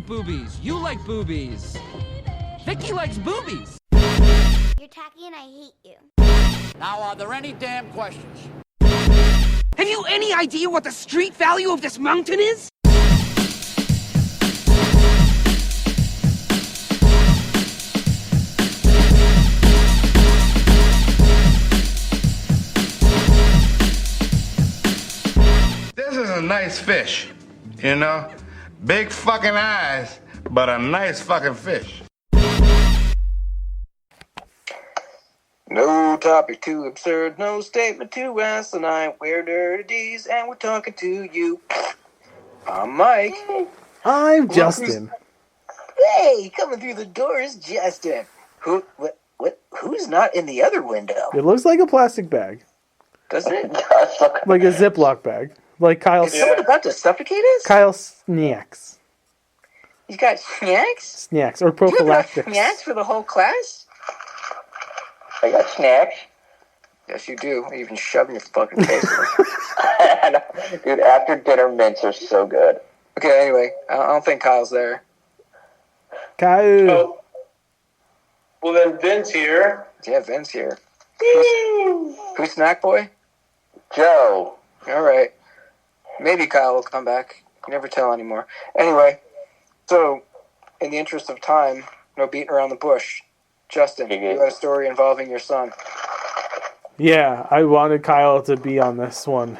like boobies. You like boobies. Vicky likes boobies. You're tacky and I hate you. Now, are there any damn questions? Have you any idea what the street value of this mountain is? This is a nice fish, you know? Big fucking eyes, but a nice fucking fish. No topic too absurd, no statement too asinine. We're nerdies and we're talking to you. I'm Mike. I'm Justin. Hey, coming through the door is Justin. Who's not in the other window? It looks like a plastic bag. Doesn't it? Like a Ziploc bag. Like Kyle. Is someone about to suffocate us? Kyle snacks. He's got snacks? Snacks or Do you have enough prophylactics. snacks for the whole class? I got snacks. Yes, you do. You even shove in your fucking face. Dude, after dinner mints are so good. Okay, anyway, I don't think Kyle's there. Kyle. Oh. Well, then Vince here. Yeah, Vince here. Who's Snack Boy? Joe. All right. Maybe Kyle will come back. You never tell anymore. Anyway, so, in the interest of time, no beating around the bush. Justin, you had a story involving your son. Yeah, I wanted Kyle to be on this one.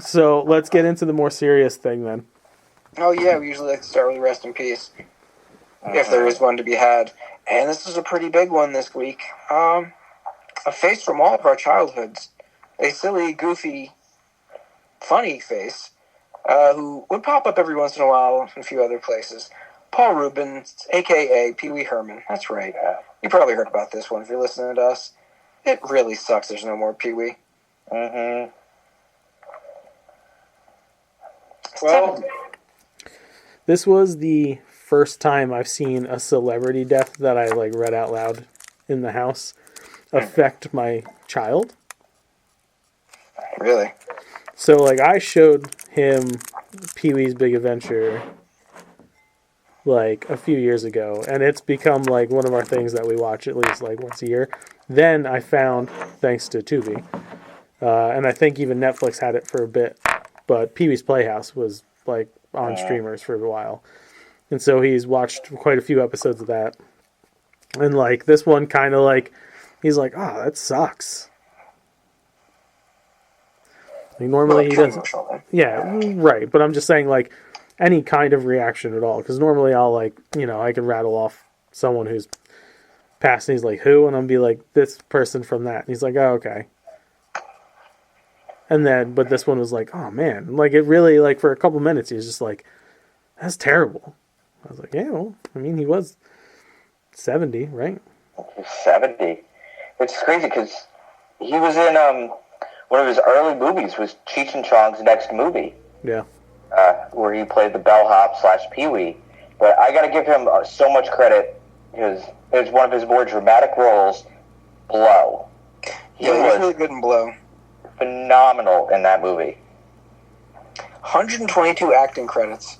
So let's get into the more serious thing then. Oh, yeah, we usually like to start with rest in peace. If there is one to be had. And this is a pretty big one this week. A face from all of our childhoods. A silly, goofy, funny face who would pop up every once in a while in a few other places. Paul Rubens, a.k.a. Pee Wee Herman. That's right. You probably heard about this one if you're listening to us. It really sucks there's no more Pee Wee. Mm-hmm. Well, This was the first time I've seen a celebrity death that I read out loud in the house affect my child. Really? So I showed him Pee-wee's Big Adventure a few years ago, and it's become one of our things that we watch at least once a year. Then I found, thanks to Tubi, and I think even Netflix had it for a bit, but Pee-wee's Playhouse was on streamers for a while. And so he's watched quite a few episodes of that. And this one kind of he's like, oh, that sucks. Normally he doesn't. Yeah, right. But I'm just saying any kind of reaction at all. Because normally I'll I can rattle off someone who's passed and he's like, who? And I'll be like, this person from that. And he's like, oh, okay. And then, but this one was oh man. It really, for a couple minutes, he was just that's terrible. I was like, yeah, well, I mean, he was 70, right? He's 70. It's crazy because he was in one of his early movies was Cheech and Chong's Next Movie. Yeah. Where he played the bellhop / Pee-wee. But I got to give him so much credit because it was one of his more dramatic roles, Blow. He was really good in Blow. Phenomenal in that movie. 122 acting credits.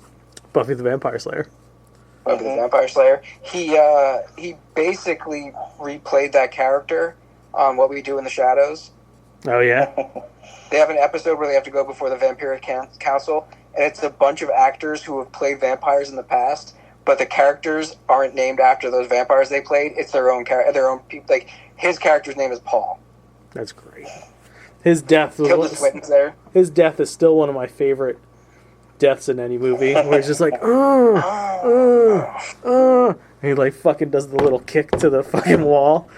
Buffy the Vampire Slayer. Buffy the Vampire Slayer. He basically replayed that character on What We Do in the Shadows. Oh, yeah? They have an episode where they have to go before the Vampiric Council, and it's a bunch of actors who have played vampires in the past, but the characters aren't named after those vampires they played. It's their own people. His character's name is Paul. That's great. His death was Killed his twins there. His death is still one of my favorite deaths in any movie, where he's just and he fucking does the little kick to the fucking wall.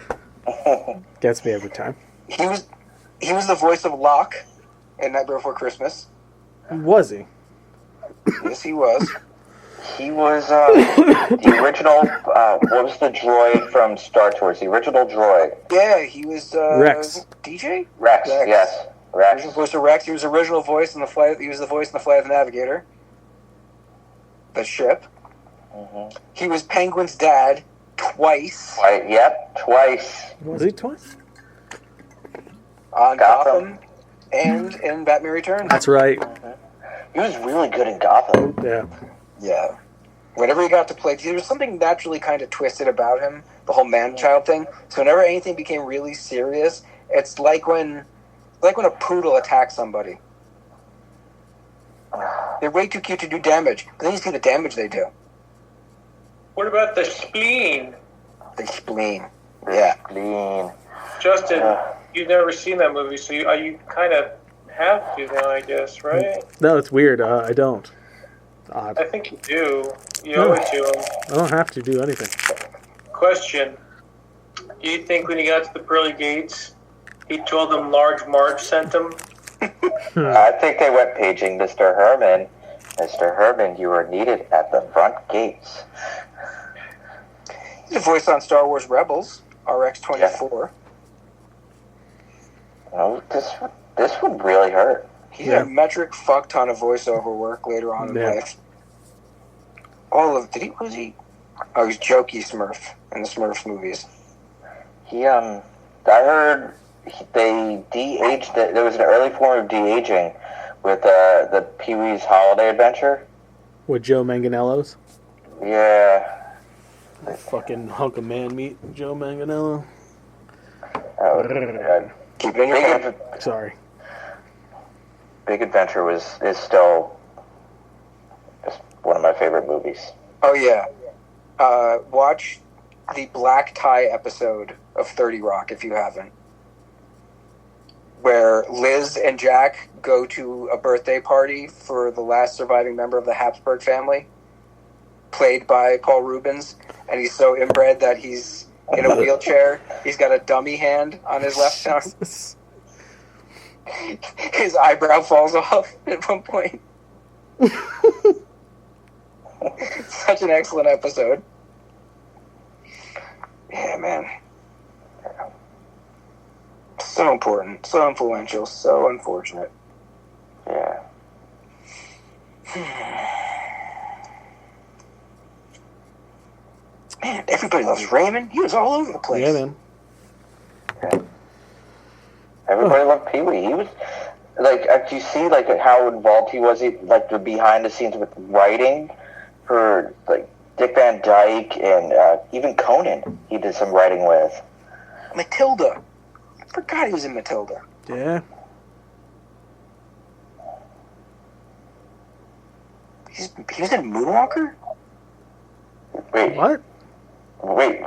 Gets me every time. He was the voice of Locke in Nightmare Before Christmas. Was he? Yes, he was. He was the original, what was the droid from Star Tours? The original droid. Yeah, he was Rex. DJ? Rex, yes. Rex. Original voice of Rex. He was the original voice in the flight. He was the voice in the Flight of the Navigator. The ship. Mm-hmm. He was Penguin's dad twice. Twice. Was he twice? On Gotham and in Batman Returns. That's right. Mm-hmm. He was really good in Gotham. Yeah. Yeah. whenever he got to play, there was something naturally kind of twisted about him, the whole man-child thing. So whenever anything became really serious, it's like when a poodle attacks somebody. They're way too cute to do damage, but then you see the damage they do. What about the spleen? The spleen. Yeah. Spleen. Justin, you've never seen that movie, so you kind of have to now, I guess, right? No, it's weird. I don't. Odd. I think you do. You owe it to him. I don't have to do anything. Question. Do you think when he got to the pearly gates, he told them Large Marge sent him? I think they went paging Mr. Herman. Mr. Herman, you are needed at the front gates. He's a voice on Star Wars Rebels, RX-24. Oh, this would really hurt. He did a metric fuck ton of voiceover work later on in life. Was he? Oh, he's Jokey Smurf in the Smurfs movies. I heard they de-aged it. There was an early form of de-aging with the Pee-wee's Holiday Adventure. With Joe Manganiello's? Yeah. Fucking hunk of man meat, Joe Manganiello. Keep it in your head. Sorry. Big Adventure is still just one of my favorite movies. Oh, yeah. Watch the Black Tie episode of 30 Rock if you haven't. Where Liz and Jack go to a birthday party for the last surviving member of the Habsburg family, played by Paul Rubens, and he's so inbred that he's in a wheelchair. He's got a dummy hand on his left arm. His eyebrow falls off at one point. Such an excellent episode. Yeah, man. So important, so influential, so unfortunate. Yeah. Man, everybody loves Raymond. He was all over the place. Yeah, man. Yeah. Everybody loved Pee-wee. He was like, do you see like how involved he was? Like the behind the scenes with writing for like Dick Van Dyke and even Conan. He did some writing with. Matilda. I forgot he was in Matilda. Yeah. He was in Moonwalker? Wait. What? Wait.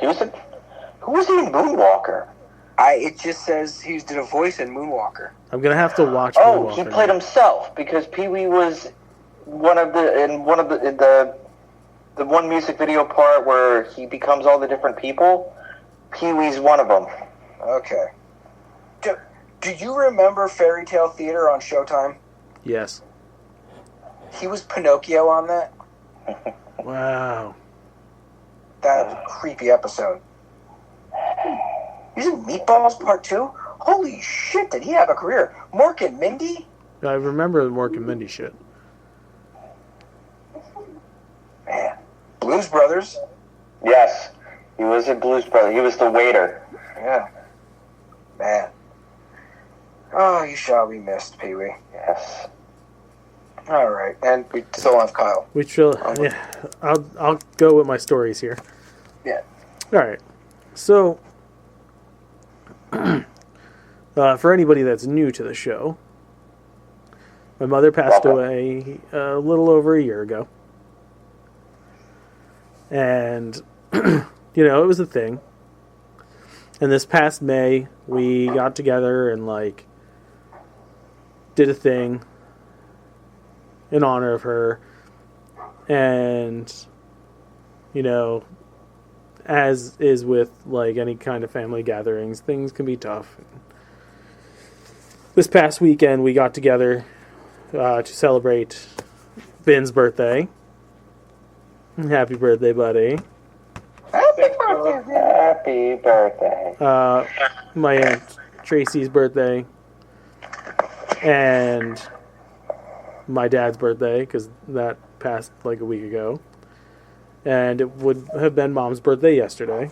Who was he in Moonwalker? It just says he did a voice in Moonwalker. I'm gonna have to watch. Oh, Moonwalker he played now. himself because Pee-wee was in the one music video part where he becomes all the different people. Pee-wee's one of them. Okay. Do you remember Fairy Tale Theater on Showtime? Yes. He was Pinocchio on that. Wow. That was a creepy episode. He was in Meatballs Part 2? Holy shit, did he have a career? Mork and Mindy? I remember the Mork and Mindy shit. Man. Blues Brothers? Yes, he was a Blues Brother. He was the waiter. Yeah. Man. Oh, you shall be missed, Pee-wee. Yes. All right, and we still have Kyle. We should. Yeah. I'll go with my stories here. Yeah. All right. So, for anybody that's new to the show, my mother passed away a little over a year ago. And, it was a thing. And this past May, we got together and, did a thing in honor of her. And, as is with, any kind of family gatherings, things can be tough. This past weekend, we got together to celebrate Ben's birthday. Happy birthday, buddy. Happy birthday. My Aunt Tracy's birthday. And my dad's birthday, because that passed a week ago. And it would have been Mom's birthday yesterday.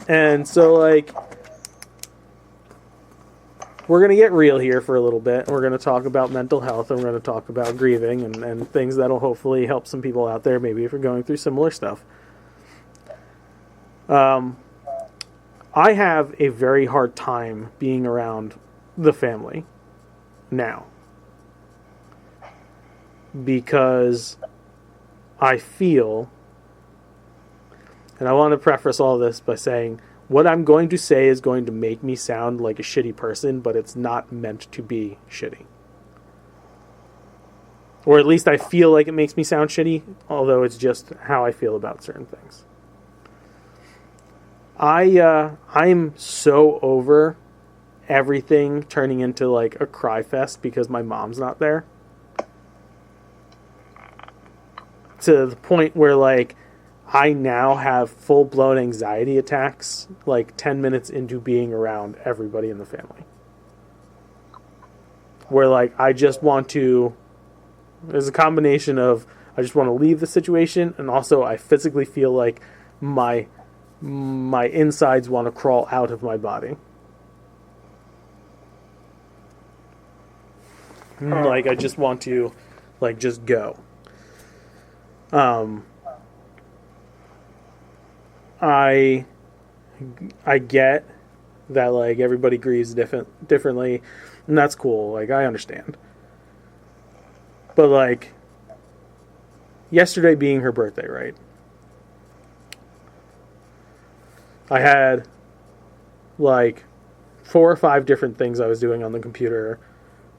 And so, we're going to get real here for a little bit. We're going to talk about mental health, and we're going to talk about grieving and things that'll hopefully help some people out there, maybe if you're going through similar stuff. I have a very hard time being around the family now because I feel, and I want to preface all this by saying what I'm going to say is going to make me sound like a shitty person, but it's not meant to be shitty. Or at least I feel like it makes me sound shitty, although it's just how I feel about certain things. I'm so over everything turning into like a cry fest because my mom's not there. To the point where like I now have full-blown anxiety attacks like 10 minutes into being around everybody in the family. Where like I just want to, there's a combination of I just want to leave the situation, and also I physically feel like my insides want to crawl out of my body. Like I just want to like just go. I get that like everybody grieves differently, and that's cool. Like I understand. But like yesterday being her birthday, right? I had like 4 or 5 different things I was doing on the computer.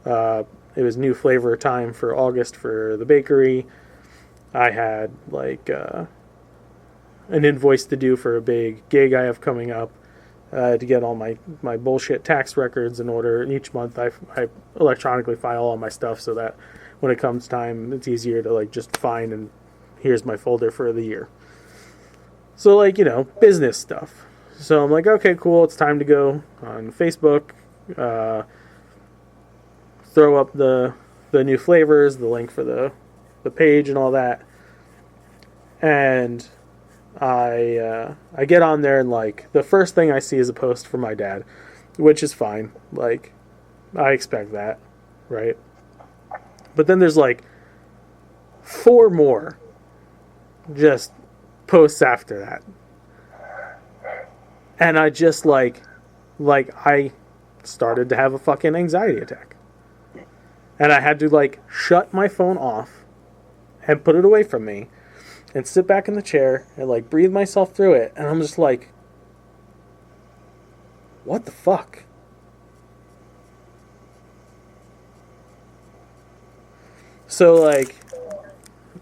It was new flavor time for August for the bakery. I had like an invoice to do for a big gig I have coming up. To get all my bullshit tax records in order. And each month I electronically file all my stuff so that when it comes time, it's easier to like just find and here's my folder for the year. So like, you know, business stuff. So I'm like, okay, cool. It's time to go on Facebook, throw up the new flavors, the link for the page and all that. And I get on there and like the first thing I see is a post from my dad, which is fine. Like I expect that, right? But then there's like 4 more just posts after that. And I just like I started to have a fucking anxiety attack. And I had to like shut my phone off and put it away from me and sit back in the chair and like breathe myself through it. And I'm just like, what the fuck? So like,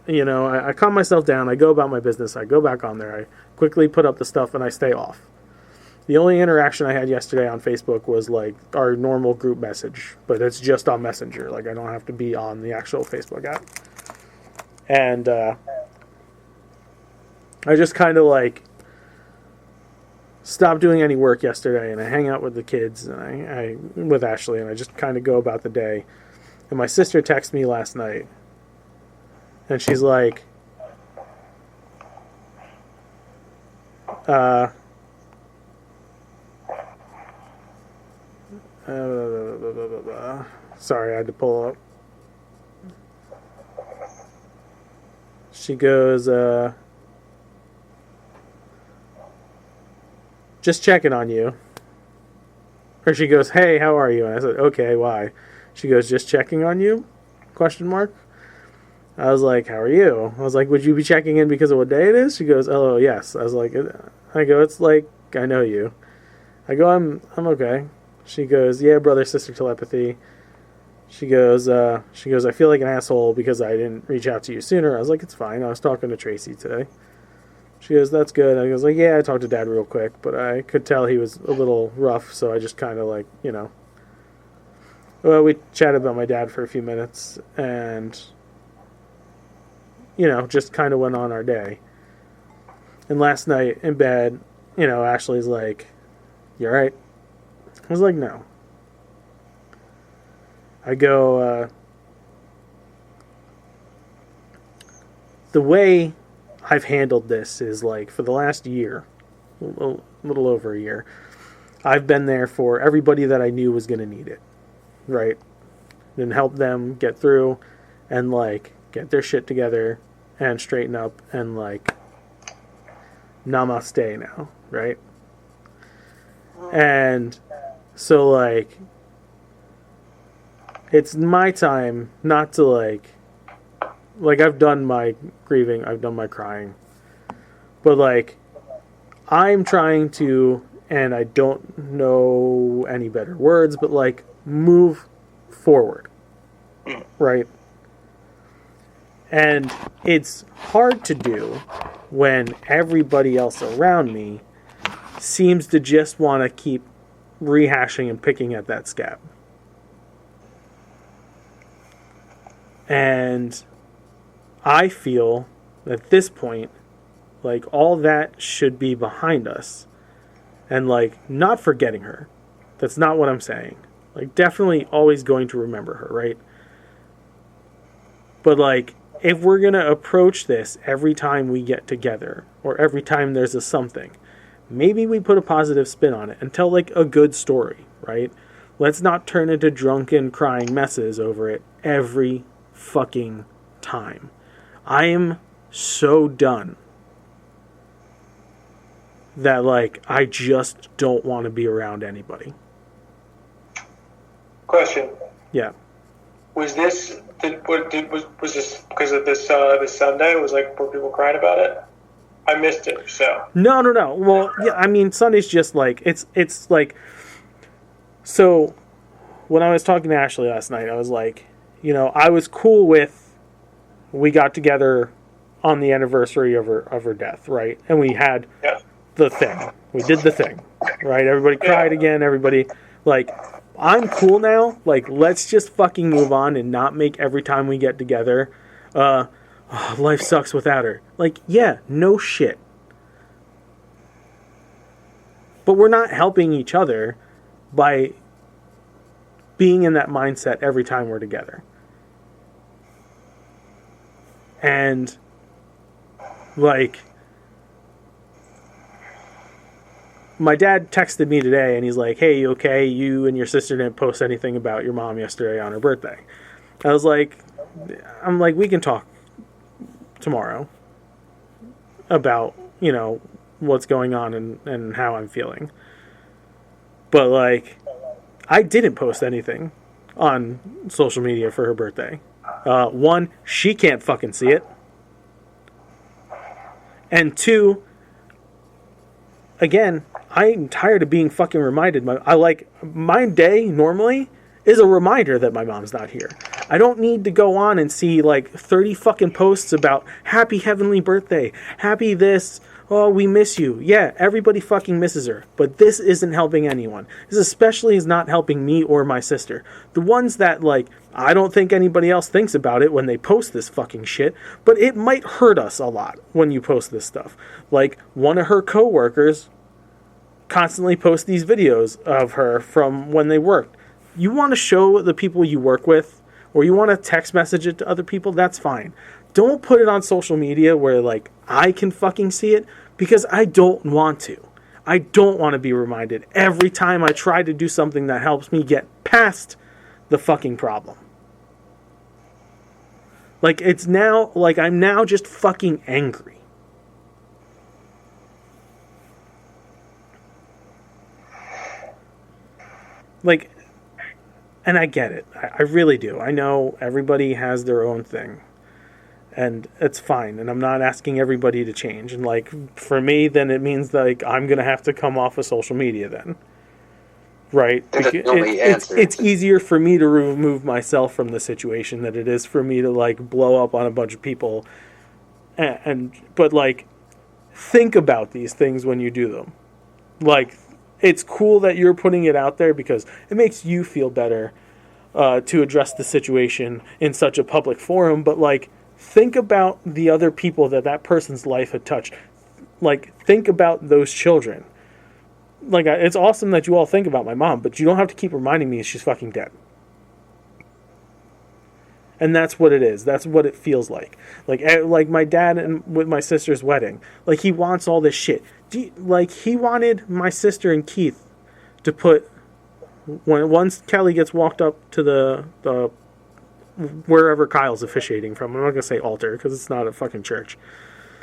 you know, I calm myself down, I go about my business, I go back on there, I quickly put up the stuff and I stay off. The only interaction I had yesterday on Facebook was like our normal group message, but it's just on Messenger. Like I don't have to be on the actual Facebook app. And I just kind of like stopped doing any work yesterday, and I hang out with the kids and I with Ashley, and I just kind of go about the day. And my sister texted me last night, and she's like, sorry, I had to pull up. She goes, just checking on you. Or she goes, hey, how are you? And I said, okay, why? She goes, just checking on you? Question mark. I was like, how are you? I was like, would you be checking in because of what day it is? She goes, oh, yes. I was like, it's like, I know you. I go, I'm okay. She goes, yeah, brother-sister telepathy. She goes, I feel like an asshole because I didn't reach out to you sooner. I was like, it's fine. I was talking to Tracy today. She goes, that's good. I was like, yeah, I talked to Dad real quick, but I could tell he was a little rough, so I just kind of like, you know. Well, we chatted about my dad for a few minutes, and, you know, just kind of went on our day. And last night in bed, you know, Ashley's like, you all right? I was like, no. I go, the way I've handled this is like for the last year, a little over a year, I've been there for everybody that I knew was going to need it, right? And help them get through and, like, get their shit together and straighten up and, like, namaste now, right? And so, like, it's my time not to, like, I've done my grieving, I've done my crying, but, like, I'm trying to, and I don't know any better words, but, like, move forward, right? And it's hard to do when everybody else around me seems to just want to keep rehashing and picking at that scab. And I feel at this point, like, all that should be behind us. And, like, not forgetting her. That's not what I'm saying. Like, definitely always going to remember her, right? But, like, if we're going to approach this every time we get together, or every time there's a something, maybe we put a positive spin on it and tell, like, a good story, right? Let's not turn into drunken crying messes over it every fucking time. I am so done that, like, I just don't want to be around anybody. Question. Yeah. Was this was this because of this Sunday? Was, like, were people crying about it? I missed it. So No. Well, yeah. I mean, Sunday's just like it's like. So, when I was talking to Ashley last night, I was like, you know, I was cool with. We got together on the anniversary of her death, right? And we had the thing. We did the thing, right? Everybody cried again. Everybody, like, I'm cool now. Like, let's just fucking move on and not make every time we get together, life sucks without her. Like, yeah, no shit. But we're not helping each other by being in that mindset every time we're together. And, like, my dad texted me today and he's like, hey, you okay? You and your sister didn't post anything about your mom yesterday on her birthday. I'm like, we can talk tomorrow about, you know, what's going on and how I'm feeling. But, like, I didn't post anything on social media for her birthday. One, she can't fucking see it. And two, again, I'm tired of being fucking reminded. My day normally is a reminder that my mom's not here. I don't need to go on and see, like, 30 fucking posts about happy heavenly birthday, happy this, oh, we miss you. Yeah, everybody fucking misses her. But this isn't helping anyone. This especially is not helping me or my sister. The ones that, like, I don't think anybody else thinks about it when they post this fucking shit, but it might hurt us a lot when you post this stuff. Like, one of her coworkers constantly posts these videos of her from when they worked. You want to show the people you work with, or you want to text message it to other people, that's fine. Don't put it on social media where, like, I can fucking see it, because I don't want to. I don't want to be reminded every time I try to do something that helps me get past the fucking problem. Like, it's now, like, I'm now just fucking angry. Like, and I get it. I really do. I know everybody has their own thing. And it's fine. And I'm not asking everybody to change. And, like, for me, then it means, like, I'm going to have to come off of social media then. Right? It's easier for me to remove myself from the situation than it is for me to, like, blow up on a bunch of people. But, like, think about these things when you do them. Like, it's cool that you're putting it out there because it makes you feel better to address the situation in such a public forum. But, like, think about the other people that person's life had touched. Like, think about those children. Like, it's awesome that you all think about my mom, but you don't have to keep reminding me she's fucking dead. And that's what it is. That's what it feels like. Like my dad and with my sister's wedding. Like, he wants all this shit. He wanted my sister and Keith to put once Kelly gets walked up to the wherever Kyle's officiating from. I'm not gonna say altar because it's not a fucking church.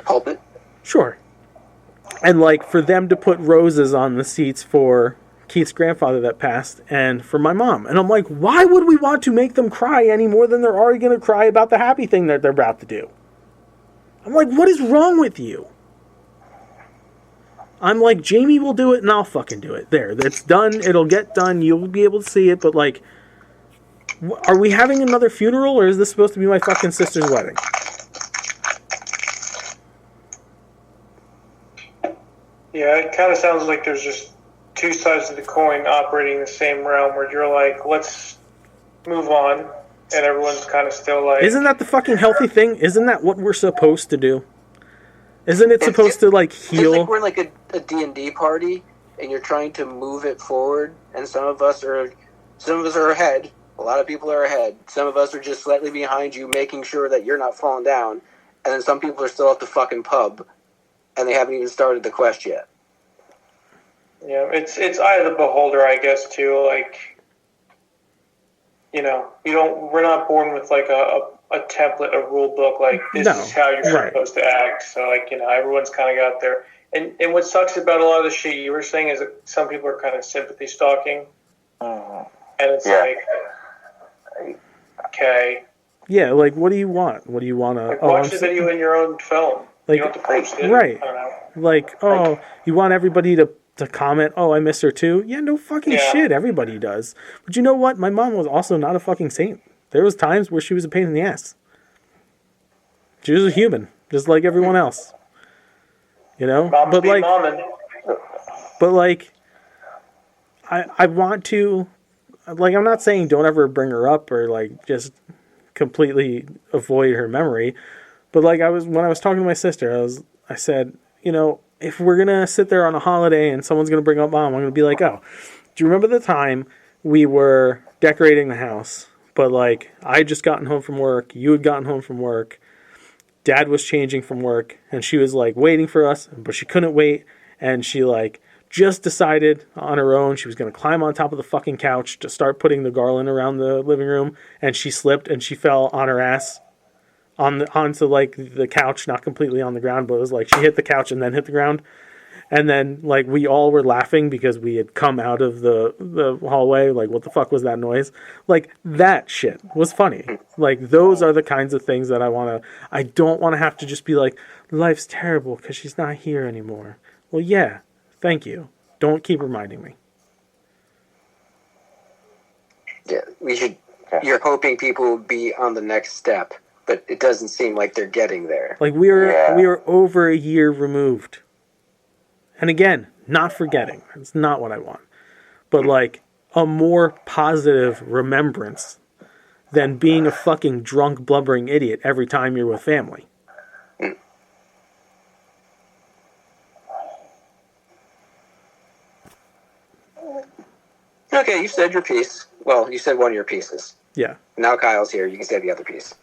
Pulpit. Sure. And like for them to put roses on the seats for Keith's grandfather that passed and for my mom. And I'm like, why would we want to make them cry any more than they're already going to cry about the happy thing that they're about to do? I'm like, what is wrong with you? I'm like, Jamie will do it and I'll fucking do it. There, it's done. It'll get done. You'll be able to see it. But like, are we having another funeral or is this supposed to be my fucking sister's wedding? Yeah, it kind of sounds like there's just two sides of the coin operating in the same realm where you're like, let's move on, and everyone's kind of still like... Isn't that the fucking healthy thing? Isn't that what we're supposed to do? Isn't it supposed to, like, heal? It's like we're like a D&D party, and you're trying to move it forward, and some of us are ahead. A lot of people are ahead. Some of us are just slightly behind you, making sure that you're not falling down, and then some people are still at the fucking pub, and they haven't even started the quest yet. Yeah, it's eye of the beholder, I guess, too. Like, you know, we're not born with like a template, a rule book. Like, this is how you're supposed to act. So, like, you know, everyone's kind of got there. And what sucks about a lot of the shit you were saying is that some people are kind of sympathy stalking, and it's like, okay, yeah, like, what do you want? What do you want to? like, watch the video in your own film. Like, you don't have to post it. Right? I don't know. Like, oh, you want everybody to comment, oh, I miss her too? Yeah, no fucking shit. Everybody does. But you know what? My mom was also not a fucking saint. There was times where she was a pain in the ass. She was a human, just like everyone else. You know? But like, I want to, like, I'm not saying don't ever bring her up or like just completely avoid her memory. But like when I was talking to my sister, I said, you know, if we're going to sit there on a holiday and someone's going to bring up mom, I'm going to be like, oh, do you remember the time we were decorating the house, but like I had just gotten home from work, you had gotten home from work, dad was changing from work, and she was like waiting for us, but she couldn't wait, and she like just decided on her own she was going to climb on top of the fucking couch to start putting the garland around the living room, and she slipped and she fell on her ass. Onto like the couch, not completely on the ground, but it was like she hit the couch and then hit the ground, and then like we all were laughing because we had come out of the hallway. Like, what the fuck was that noise? Like, that shit was funny. Like, those are the kinds of things that I don't want to have to just be like, life's terrible because she's not here anymore. Well, yeah, thank you. Don't keep reminding me. Yeah, we should. You're hoping people will be on the next step. But it doesn't seem like they're getting there. Like, we are over a year removed. And again, not forgetting. It's not what I want. But, like, a more positive remembrance than being a fucking drunk, blubbering idiot every time you're with family. Okay, you said your piece. Well, you said one of your pieces. Yeah. Now Kyle's here. You can say the other piece.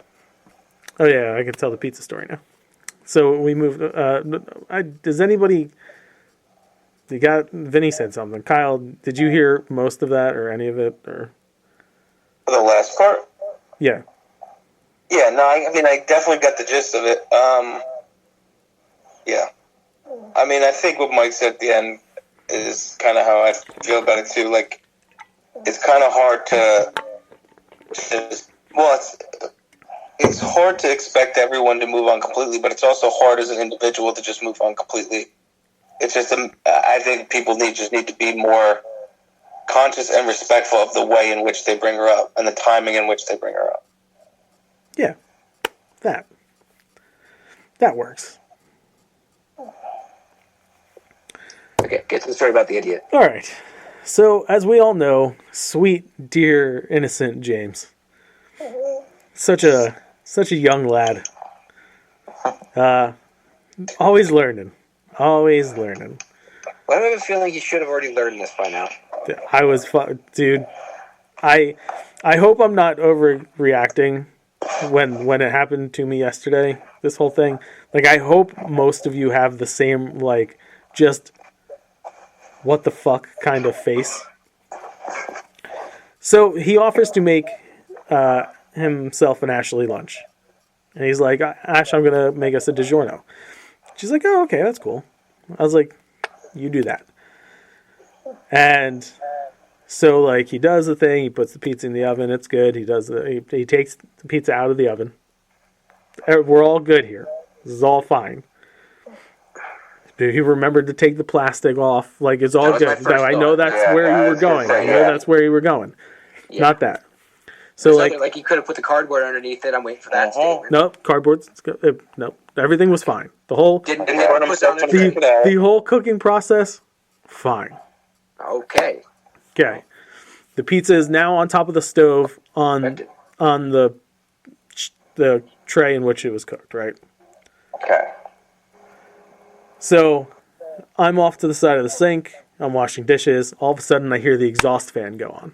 Oh, yeah, I can tell the pizza story now. So we moved... does anybody... Vinny said something. Kyle, did you hear most of that or any of it? Or the last part? Yeah. Yeah, no, I mean, I definitely got the gist of it. Yeah. I mean, I think what Mike said at the end is kind of how I feel about it, too. Like, it's kind of hard to just... Well, it's hard to expect everyone to move on completely, but it's also hard as an individual to just move on completely. It's just, I think people need to be more conscious and respectful of the way in which they bring her up and the timing in which they bring her up. Yeah, that works. Okay, get to the story about the idiot. All right. So, as we all know, sweet, dear, innocent James, such a young lad, always learning. Always learning. Well, I have a feeling he should have already learned this by now. Dude. I hope I'm not overreacting when it happened to me yesterday. This whole thing, like, I hope most of you have the same, like, just what the fuck kind of face So he offers to make himself an Ashley lunch. And he's like, Ash, I'm going to make us a DiGiorno. She's like, oh, okay, that's cool. I was like, you do that. And so, like, he does the thing. He puts the pizza in the oven. It's good. He takes the pizza out of the oven. We're all good here. This is all fine. He remembered to take the plastic off. Like, it's all good. No, I know that's where you were going. I know that's where you were going. Yeah. Not that. So, like he could have put the cardboard underneath it. I'm waiting for that statement. Nope, cardboard's good. Nope, everything was fine. The whole the whole cooking process, fine. Okay. Okay. The pizza is now on top of the stove on the tray in which it was cooked. Right. Okay. So, I'm off to the side of the sink. I'm washing dishes. All of a sudden, I hear the exhaust fan go on.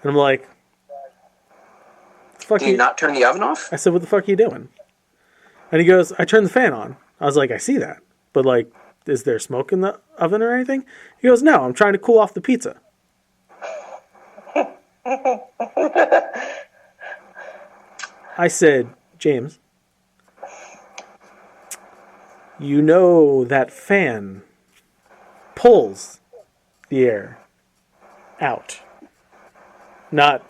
And I'm like, Did you not turn the oven off? I said, what the fuck are you doing? And he goes, I turned the fan on. I was like, I see that. But, like, is there smoke in the oven or anything? He goes, no, I'm trying to cool off the pizza. I said, James, you know that fan pulls the air out. Not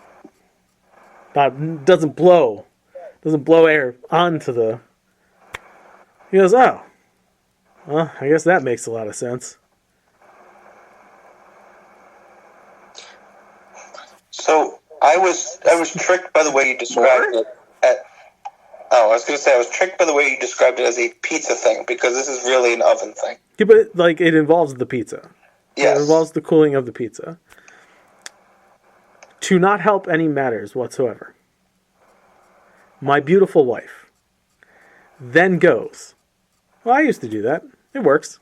doesn't blow air onto the. He goes, oh, well, I guess that makes a lot of sense. So I was tricked by the way you described it. I was going to say I was tricked by the way you described it as a pizza thing because this is really an oven thing. Yeah, but like it involves the pizza. Yes. It involves the cooling of the pizza. To not help any matters whatsoever, my beautiful wife then goes, well, I used to do that. It works.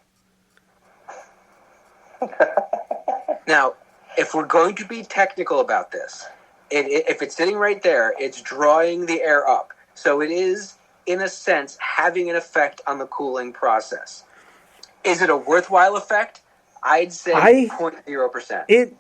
Now, if we're going to be technical about this, if it's sitting right there, it's drawing the air up. So it is, in a sense, having an effect on the cooling process. Is it a worthwhile effect? I'd say 0.0%.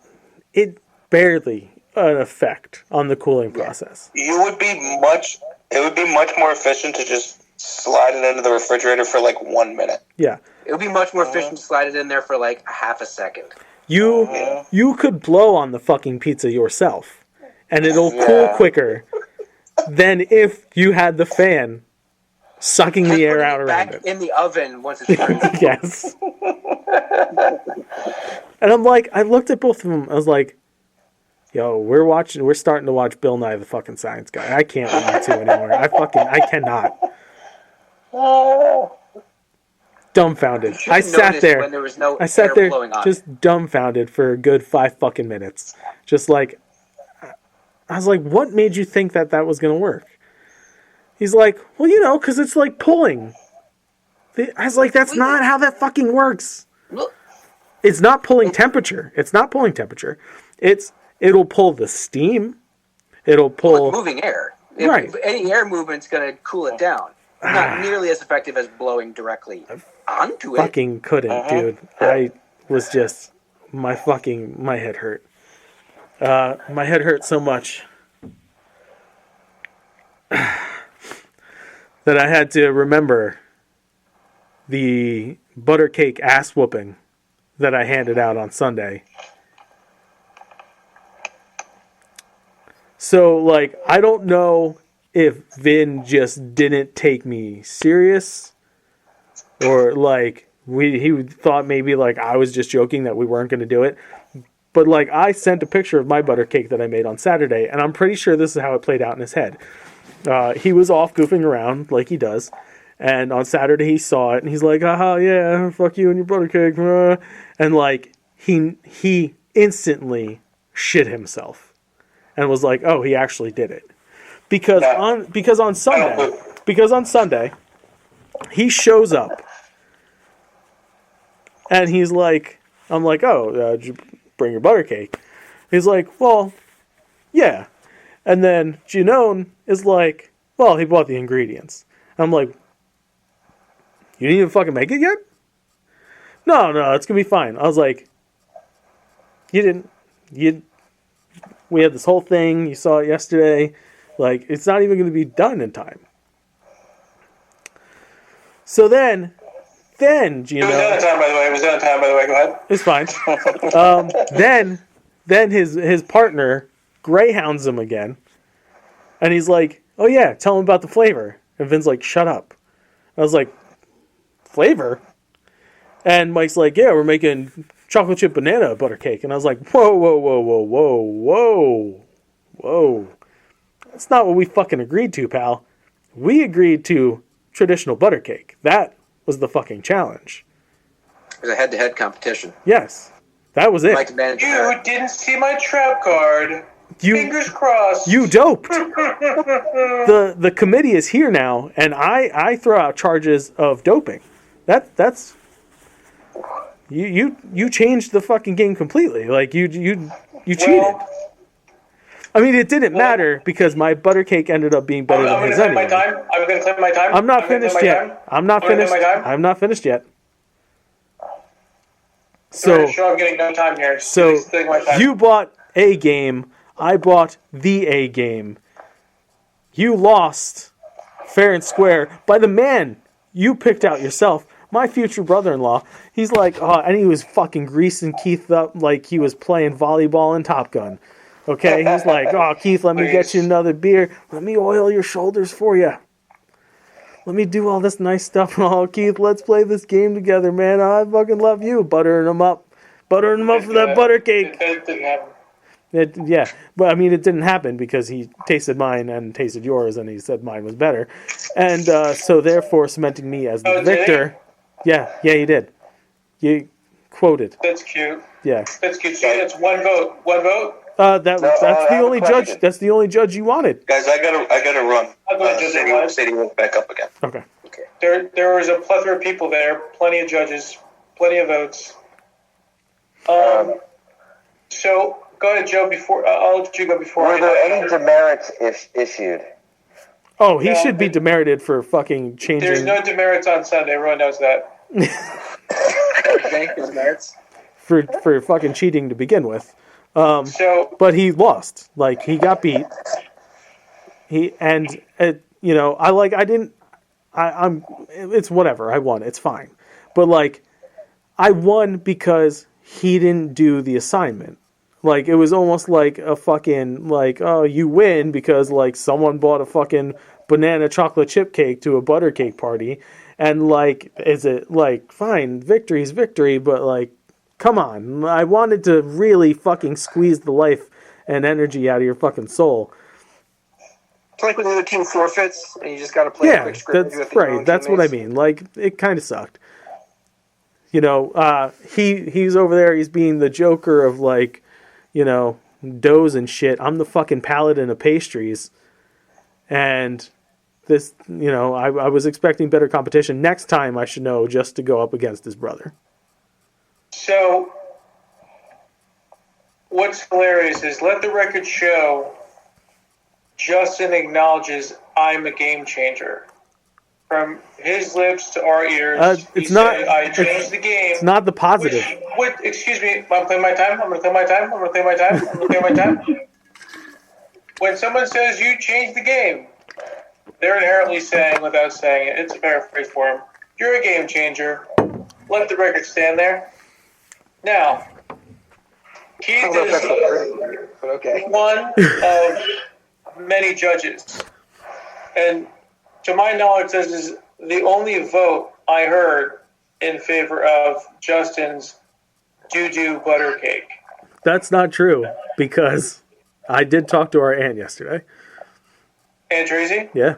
It barely an effect on the cooling process. It would be much more efficient to just slide it into the refrigerator for like 1 minute. Yeah. It would be much more efficient to slide it in there for like half a second. You could blow on the fucking pizza yourself, and it'll cool quicker than if you had the fan sucking the air out around it. Back in the oven once it's turned. Yes. And I'm like, I looked at both of them. I was like, yo, we're starting to watch Bill Nye the fucking Science Guy. I can't with you two anymore. I cannot. Dumbfounded. I sat there. When there was no I sat air there blowing on just dumbfounded for a good 5 fucking minutes. Just like, I was like, what made you think that was going to work? He's like, well, because it's like pulling. I was like, that's not how that fucking works. It's not pulling temperature. It'll pull the steam. It'll pull... it's moving air. Right. Any air movement's going to cool it down. Not nearly as effective as blowing directly onto it. Fucking couldn't, dude. I was just... My head hurt. My head hurt so much that I had to remember the butter cake ass whooping that I handed out on Sunday. So, like, I don't know if Vin just didn't take me serious or, like, he thought maybe, like, I was just joking that we weren't going to do it. But, like, I sent a picture of my butter cake that I made on Saturday, and I'm pretty sure this is how it played out in his head. He was off goofing around like he does, and on Saturday he saw it, and he's like, haha, yeah, fuck you and your butter cake. And, like, he instantly shit himself and was like, oh, he actually did it. Because on Sunday, he shows up, and he's like, I'm like, oh, did you bring your butter cake? He's like, well, yeah. And then Janone is like, well, he bought the ingredients. I'm like, you didn't even fucking make it yet? No, it's going to be fine. I was like, You didn't. We had this whole thing. You saw it yesterday. Like, it's not even going to be done in time. So then, Gino... It was done in time, by the way. It was done in time, by the way. Go ahead. It's fine. Then his partner greyhounds him again. And he's like, oh yeah, tell him about the flavor. And Vin's like, shut up. I was like, flavor? And Mike's like, yeah, we're making chocolate chip banana butter cake. And I was like, whoa. That's not what we fucking agreed to, pal. We agreed to traditional butter cake. That was the fucking challenge. It was a head-to-head competition. Yes. That was it. You didn't see my trap card. Fingers crossed. You doped. The committee is here now, and I throw out charges of doping. That's you changed the fucking game completely. Like you cheated. I mean, it didn't matter because my butter cake ended up being better than his anyway. I'm going to claim my time. I'm not finished yet. I'm not finished yet. So sure, I'm getting no time here. So you bought a game. I bought the A game. You lost fair and square by the man you picked out yourself. My future brother-in-law. He's like, oh, and he was fucking greasing Keith up like he was playing volleyball in Top Gun. Okay, he's like, oh, Keith, let me get you another beer. Let me oil your shoulders for you. Let me do all this nice stuff. Oh, Keith, let's play this game together, man. I fucking love you. Buttering him up for that butter cake. It didn't happen. Yeah, but I mean, it didn't happen because he tasted mine and tasted yours, and he said mine was better, and so therefore cementing me as the victor. Yeah, he did. You quoted. That's cute. Yeah, that's cute. So that's one vote. One vote. That's the only judge. That's the only judge you wanted. Guys, I gotta run. Sadie will back up again. Okay. There was a plethora of people there. Plenty of judges. Plenty of votes. So. Go ahead, Joe. I'll let you go before. Were there any demerits issued? Oh, he should be demerited for fucking changing. There's no demerits on Sunday. Everyone knows that. Demerits for fucking cheating to begin with. But he lost. Like he got beat. I'm. It's whatever. I won. It's fine. But like, I won because he didn't do the assignment. Like, it was almost like a fucking, like, oh, you win because, like, someone bought a fucking banana chocolate chip cake to a butter cake party. And, like, is it, like, fine, victory's victory, but, like, come on. I wanted to really fucking squeeze the life and energy out of your fucking soul. It's like when the other team forfeits and you just got to play a quick script. That's right. That's what I mean. Like, it kind of sucked. You know, he's over there, he's being the Joker of, like, you know, doughs and shit. I'm the fucking paladin of pastries. And this, you know, I was expecting better competition. Next time I should know just to go up against his brother. So, what's hilarious is let the record show Justin acknowledges I'm a game changer. From his lips to our ears, he said, I changed the game. It's not the positive. Excuse me, I'm playing my time. I'm going to play my time. When someone says you changed the game, they're inherently saying, without saying it, it's a paraphrase for him, you're a game changer. Let the record stand there. Now, Keith is one of many judges. And to my knowledge, this is the only vote I heard in favor of Justin's doo-doo butter cake. That's not true, because I did talk to our aunt yesterday. Aunt Tracy? Yeah.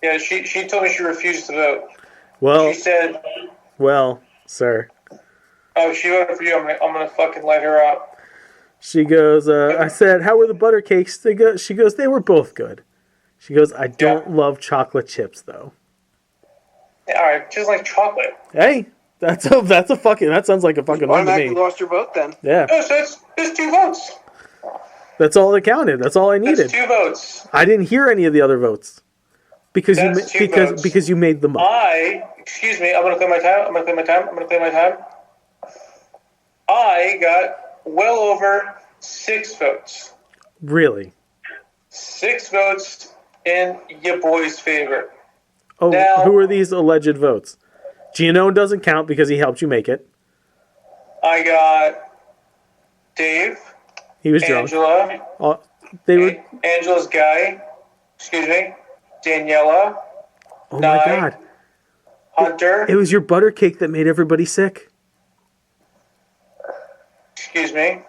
Yeah, she told me she refused to vote. Well, she said... Well, sir. Oh, she voted for you. I'm gonna fucking light her up. She goes, I said, how were the butter cakes? She goes, they were both good. She goes, I don't love chocolate chips, though. Yeah, all right, just like chocolate. Hey, that sounds like a fucking one to me. You lost your vote then. Yeah. No, so it's 2 votes. That's all that counted. That's all I needed. That's 2 votes. I didn't hear any of the other votes because you made them up. Excuse me, I'm gonna play my time. I got well over 6 votes. Really? 6 votes in your boy's favor. Oh, Now, who are these alleged votes? Gino doesn't count because he helped you make it. I got Dave. He was drunk. Angela. Angela's guy. Excuse me. Daniela. Oh my God. Hunter. It was your butter cake that made everybody sick. Excuse me.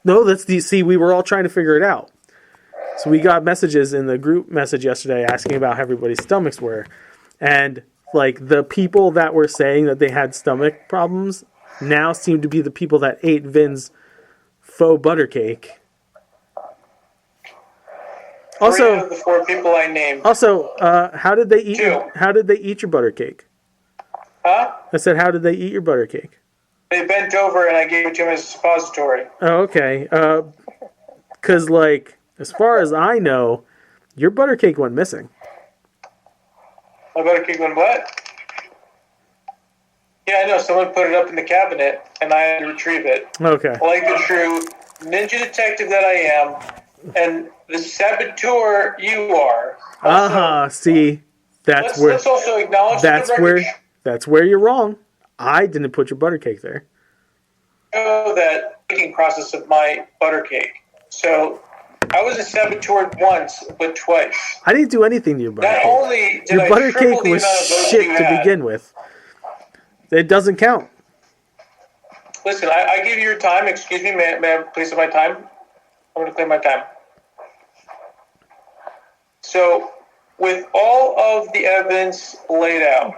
No, see, we were all trying to figure it out. So we got messages in the group message yesterday asking about how everybody's stomachs were. And like the people that were saying that they had stomach problems now seem to be the people that ate Vin's faux butter cake. Also, 3 of the 4 people I named. Also, how did they eat? 2. How did they eat your butter cake? Huh? I said, how did they eat your butter cake? They bent over and I gave it to him as a suppository. Oh, okay. Because like, as far as I know, your butter cake went missing. My butter cake went what? Yeah, I know. Someone put it up in the cabinet and I had to retrieve it. Okay. Like the true ninja detective that I am, and the saboteur you are. See, Let's also acknowledge that's where you're wrong. I didn't put your butter cake there. Know that making process of my butter cake. So I was a saboteur once, but twice. I didn't do anything to your butter cake. Not only did your I butter triple cake the was amount of votes shit you to had. begin with. It doesn't count. Listen, I give you your time. Excuse me, may I please have my time? I'm going to claim my time. So, with all of the evidence laid out,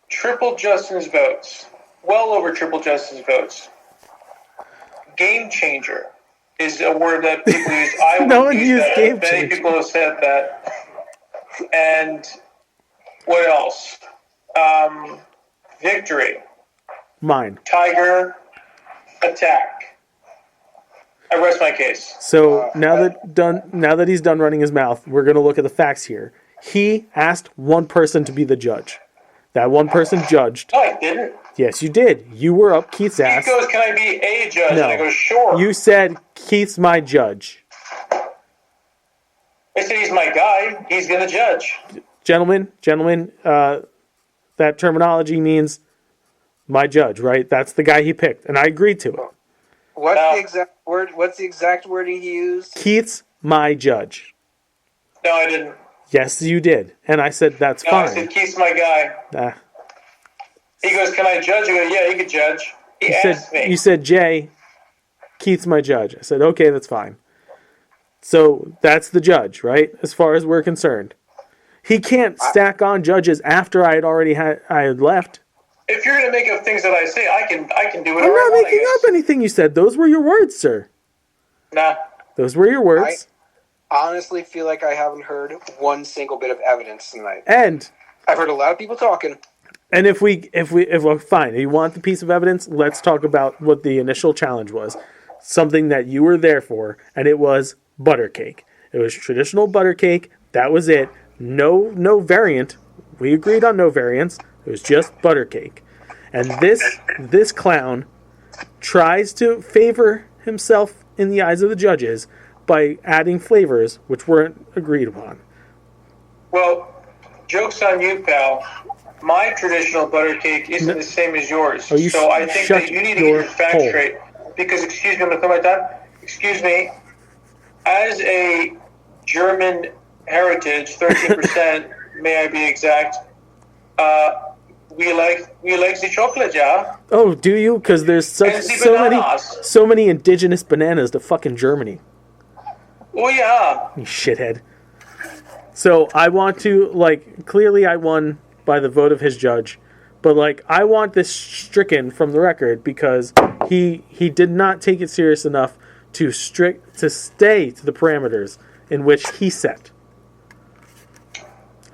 triple Justin's votes, well over triple Justin's votes. Game changer is a word that people use. I No would one use used that. game Many changer. people have said that. And what else? Victory. Mine. Tiger. Attack. I rest my case. So now that he's done running his mouth, we're going to look at the facts here. He asked one person to be the judge. That one person judged. No, I didn't. Yes, you did. You were up Keith's ass. He goes, "Can I be a judge?" No. And I go, "Sure." You said Keith's my judge. I said he's my guy. He's gonna judge. Gentlemen, that terminology means my judge, right? That's the guy he picked, and I agreed to it. What's the exact wording he used? Keith's my judge. No, I didn't. Yes, you did. And I said, that's No, fine. I said Keith's my guy. He goes, "Can I judge?" I go, "Yeah, you can judge." He asked me. You said, Jay, Keith's my judge. I said, okay, that's fine. So that's the judge, right? As far as we're concerned. He can't stack on judges after I had left. If you're gonna make up things that I say, I can do whatever I'm I not want. making up anything you said. Those were your words, sir. Nah. Those were your words. I honestly feel like I haven't heard one single bit of evidence tonight. And I've heard a lot of people talking. And if fine, you want the piece of evidence, let's talk about what the initial challenge was. Something that you were there for, and it was butter cake. It was traditional butter cake. That was it. No variant. We agreed on no variants. It was just butter cake. And this clown tries to favor himself in the eyes of the judges by adding flavors which weren't agreed upon. Well, joke's on you, pal. My traditional butter cake isn't the same as yours. So I think that you need to get your facts straight. Because, excuse me, I'm going to clear my time. Excuse me. As a German heritage, 13%, may I be exact, we like the chocolate, yeah? Oh, do you? Because there's so many indigenous bananas to fucking Germany. Oh, yeah. You shithead. So I want to, clearly I won by the vote of his judge, but I want this stricken from the record because he did not take it serious enough to stay to the parameters in which he set.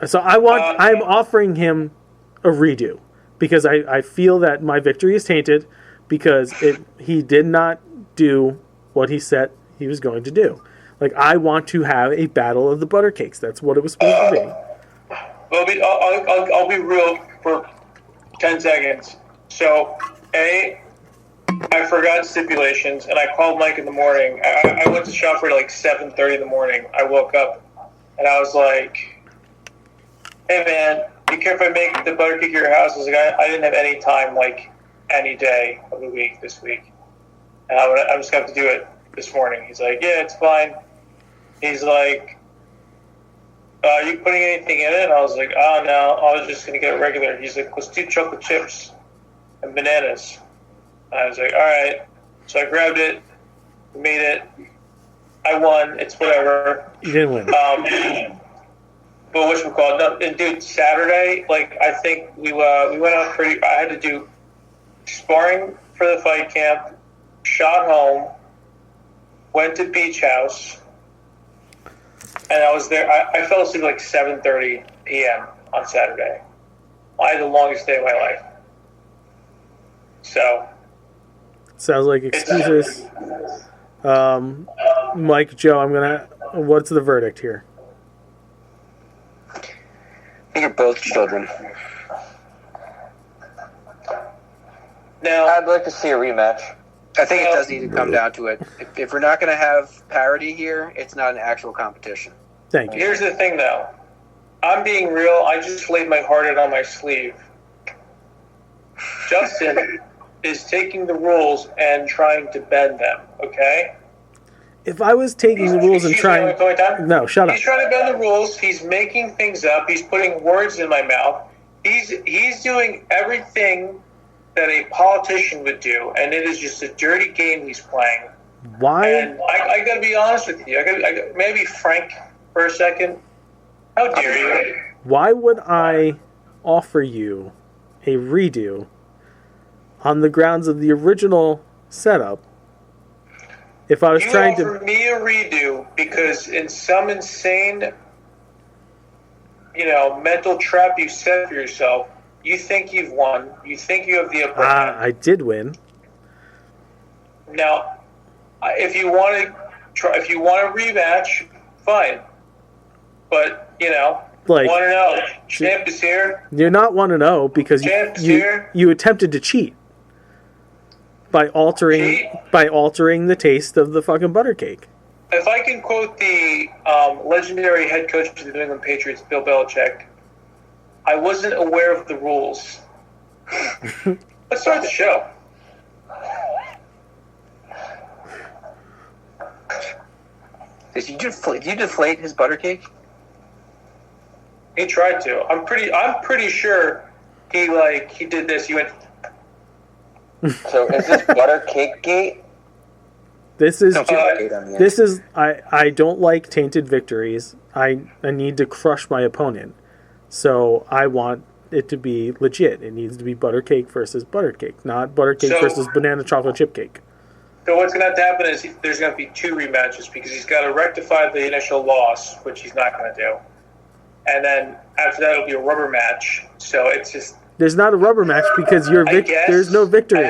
So I'm offering him a redo because I feel that my victory is tainted because he did not do what he said he was going to do. I want to have a battle of the butter cakes. That's what it was supposed to be. I'll be real for 10 seconds. So, A, I forgot stipulations, and I called Mike in the morning. I went to shop for like 7:30 in the morning. I woke up, and I was like, "Hey man, you care if I make the butter cake at your house?" I was like, "I didn't have any time, like any day of the week this week, and I'm just gonna have to do it this morning." He's like, "Yeah, it's fine." He's like, "Are you putting anything in it?" And I was like, "Oh no, I was just gonna get it regular." He's like, "Let's do chocolate chips and bananas." I was like, all right. So I grabbed it, made it. I won. It's whatever. You didn't win. But whatchamacallit? No, and dude, Saturday, like, I think we went out pretty. I had to do sparring for the fight camp, shot home, went to beach house, and I was there. I fell asleep like 7:30 p.m. on Saturday. I had the longest day of my life. So. Sounds like excuses. Mike, Joe, what's the verdict here? I think you're both children. Now, I'd like to see a rematch. I think it does need to come down to it. If we're not going to have parity here, it's not an actual competition. Thank you. Here's the thing, though. I'm being real. I just laid my heart out on my sleeve. Justin is taking the rules and trying to bend them, okay? If I was taking the rules and trying... No, shut up. He's trying to bend the rules. He's making things up. He's putting words in my mouth. He's doing everything that a politician would do, and it is just a dirty game he's playing. Why? And I got to be honest with you. I got maybe frank for a second. How dare you? Why would I offer you a redo on the grounds of the original setup if I was trying to... You offer me a redo because in some insane, mental trap you set for yourself, you think you've won. You think you have the upper hand. I did win. Now, if you want a rematch, fine. But, 1-0. Champ is here. You're not 1-0 because you attempted to cheat. By altering the taste of the fucking butter cake. If I can quote the legendary head coach of the New England Patriots, Bill Belichick, I wasn't aware of the rules. Let's start the show. Did you deflate his butter cake? He tried to. I'm pretty sure he did this. He went. So is this butter cake gate? This is I don't like tainted victories. I need to crush my opponent. So I want it to be legit. It needs to be butter cake versus butter cake, not butter cake versus banana chocolate chip cake. So what's going to have to happen is there's going to be 2 rematches because he's got to rectify the initial loss, which he's not going to do. And then after that, it'll be a rubber match. So it's just... There's not a rubber match because there's no victory.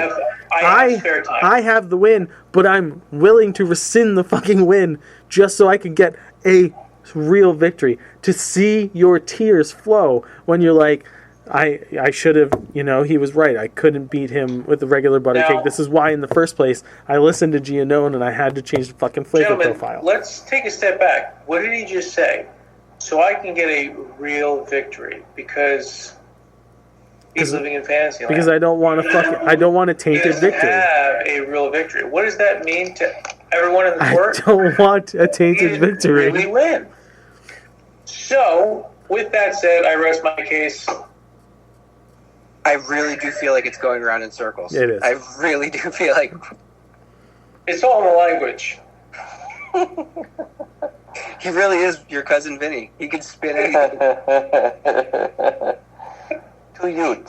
I have the win, but I'm willing to rescind the fucking win just so I can get a real victory. To see your tears flow when you're like, I should have, he was right. I couldn't beat him with the regular butter cake. This is why in the first place I listened to Giannone and I had to change the fucking flavor profile. Let's take a step back. What did he just say? So I can get a real victory because... He's living in fantasy land. Because I don't want a tainted victory. Have a real victory. What does that mean to everyone in the court? I don't want a tainted victory. Really win. So, with that said, I rest my case. I really do feel like it's going around in circles. It is. I really do feel like it's all in the language. He really is your cousin Vinny. He can spin anything.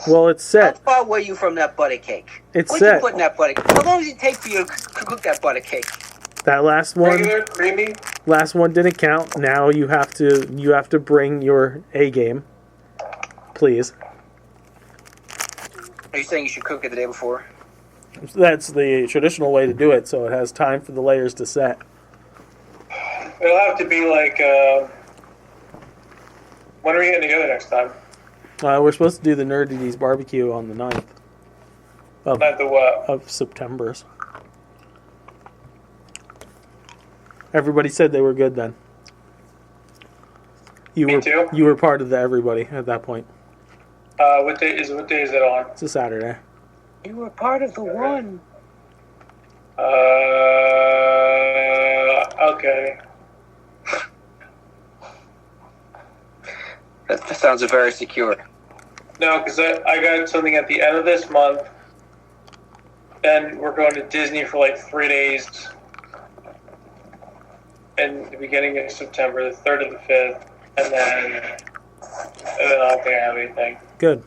Well, it's set. How far were you from that butter cake? It's what set. You put in that butter cake? How long does it take for you to cook that butter cake? That last one, regular, creamy. Last one didn't count. Now you have to bring your A game, please. Are you saying you should cook it the day before? That's the traditional way to do it, so it has time for the layers to set. It'll have to be like, when are we getting together next time? We're supposed to do the Nerdities barbecue on the 9th. Not the what? Of September's. Everybody said they were good then. Me too? You were part of the everybody at that point. What day is it on? It's a Saturday. You were part of the one. Okay. That sounds very secure. No, because I got something at the end of this month. Then we're going to Disney for like 3 days. And the beginning of September, the 3rd and the 5th. And then I don't think I have anything. Good.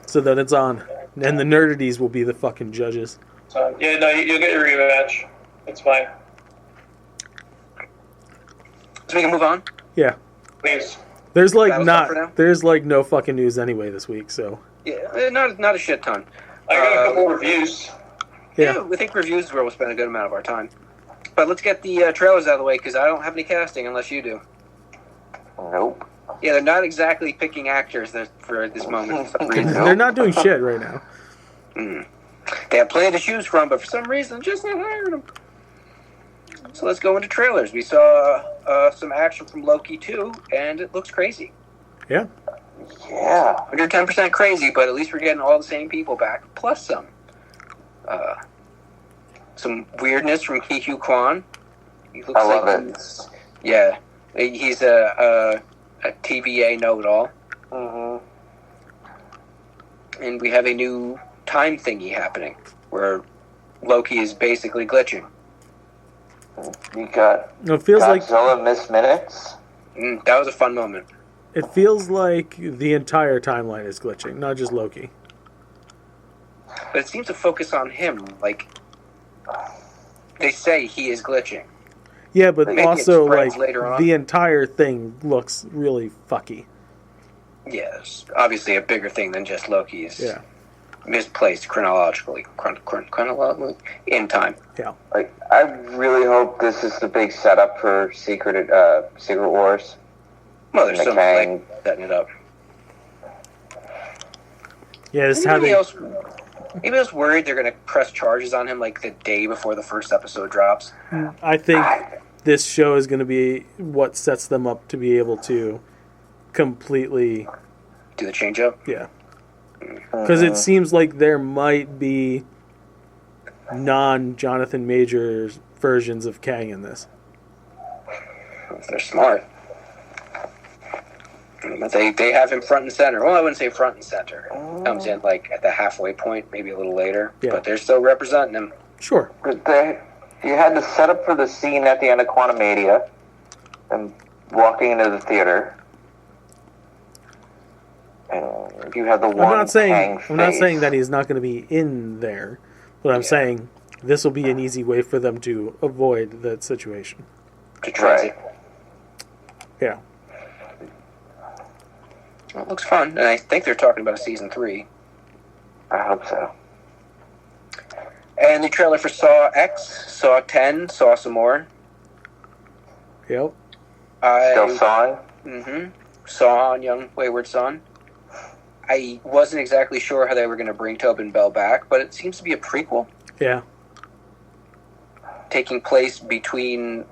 So then it's on. And the nerdities will be the fucking judges. So, yeah, no, you'll get your rematch. It's fine. So we can move on? Yeah. Please. There's like no fucking news anyway this week, so. Yeah, not a shit ton. I got a couple reviews. Yeah, we think reviews is where we'll spend a good amount of our time. But let's get the trailers out of the way, because I don't have any casting unless you do. Nope. Yeah, they're not exactly picking actors for this moment. For some reason. They're not doing shit right now. They have plenty to choose from, but for some reason, just not hiring them. So let's go into trailers. We saw some action from Loki 2, and it looks crazy. Yeah. Yeah. 110% crazy, but at least we're getting all the same people back, plus some. Some weirdness from Ki-Hu Kwan. He looks I love it. Yeah. He's a TVA know-it-all. Mm-hmm. And we have a new time thingy happening, where Loki is basically glitching. You got No, it feels Godzilla missed minutes. That was a fun moment. It feels like the entire timeline is glitching, not just Loki. But it seems to focus on him. Like, they say he is glitching. Yeah, but Maybe also, it spreads like, later on. the entire thing looks really fucky. Yes, obviously a bigger thing than just Loki's. Yeah. Misplaced chronologically in time. Yeah. Like, I really hope this is the big setup for Secret Wars. Well, there's And some Kang. like setting it up. Yeah, this is how Anybody they... else worried they're going to press charges on him like the day before the first episode drops? I think this show is going to be what sets them up to be able to completely... Do the change up? Yeah. Because it seems like there might be non-Jonathan Majors versions of Kang in this. If they're smart. They have him front and center. Well, I wouldn't say front and center. Comes in like at the halfway point, maybe a little later. Yeah. But they're still representing him. Sure. But you had the setup for the scene at the end of Quantumania and walking into the theater. And you have the one I'm not saying face. that he's not going to be in there, but I'm saying this will be an easy way for them to avoid that situation. To transit. Yeah. Well, it looks fun, and I think they're talking about a season 3. I hope so. And the trailer for Saw X, Saw 10, Saw some more. Yep. Still sawing? Mm-hmm. Saw on Young Wayward Son. I wasn't exactly sure how they were going to bring Tobin Bell back, but it seems to be a prequel. Yeah. Taking place between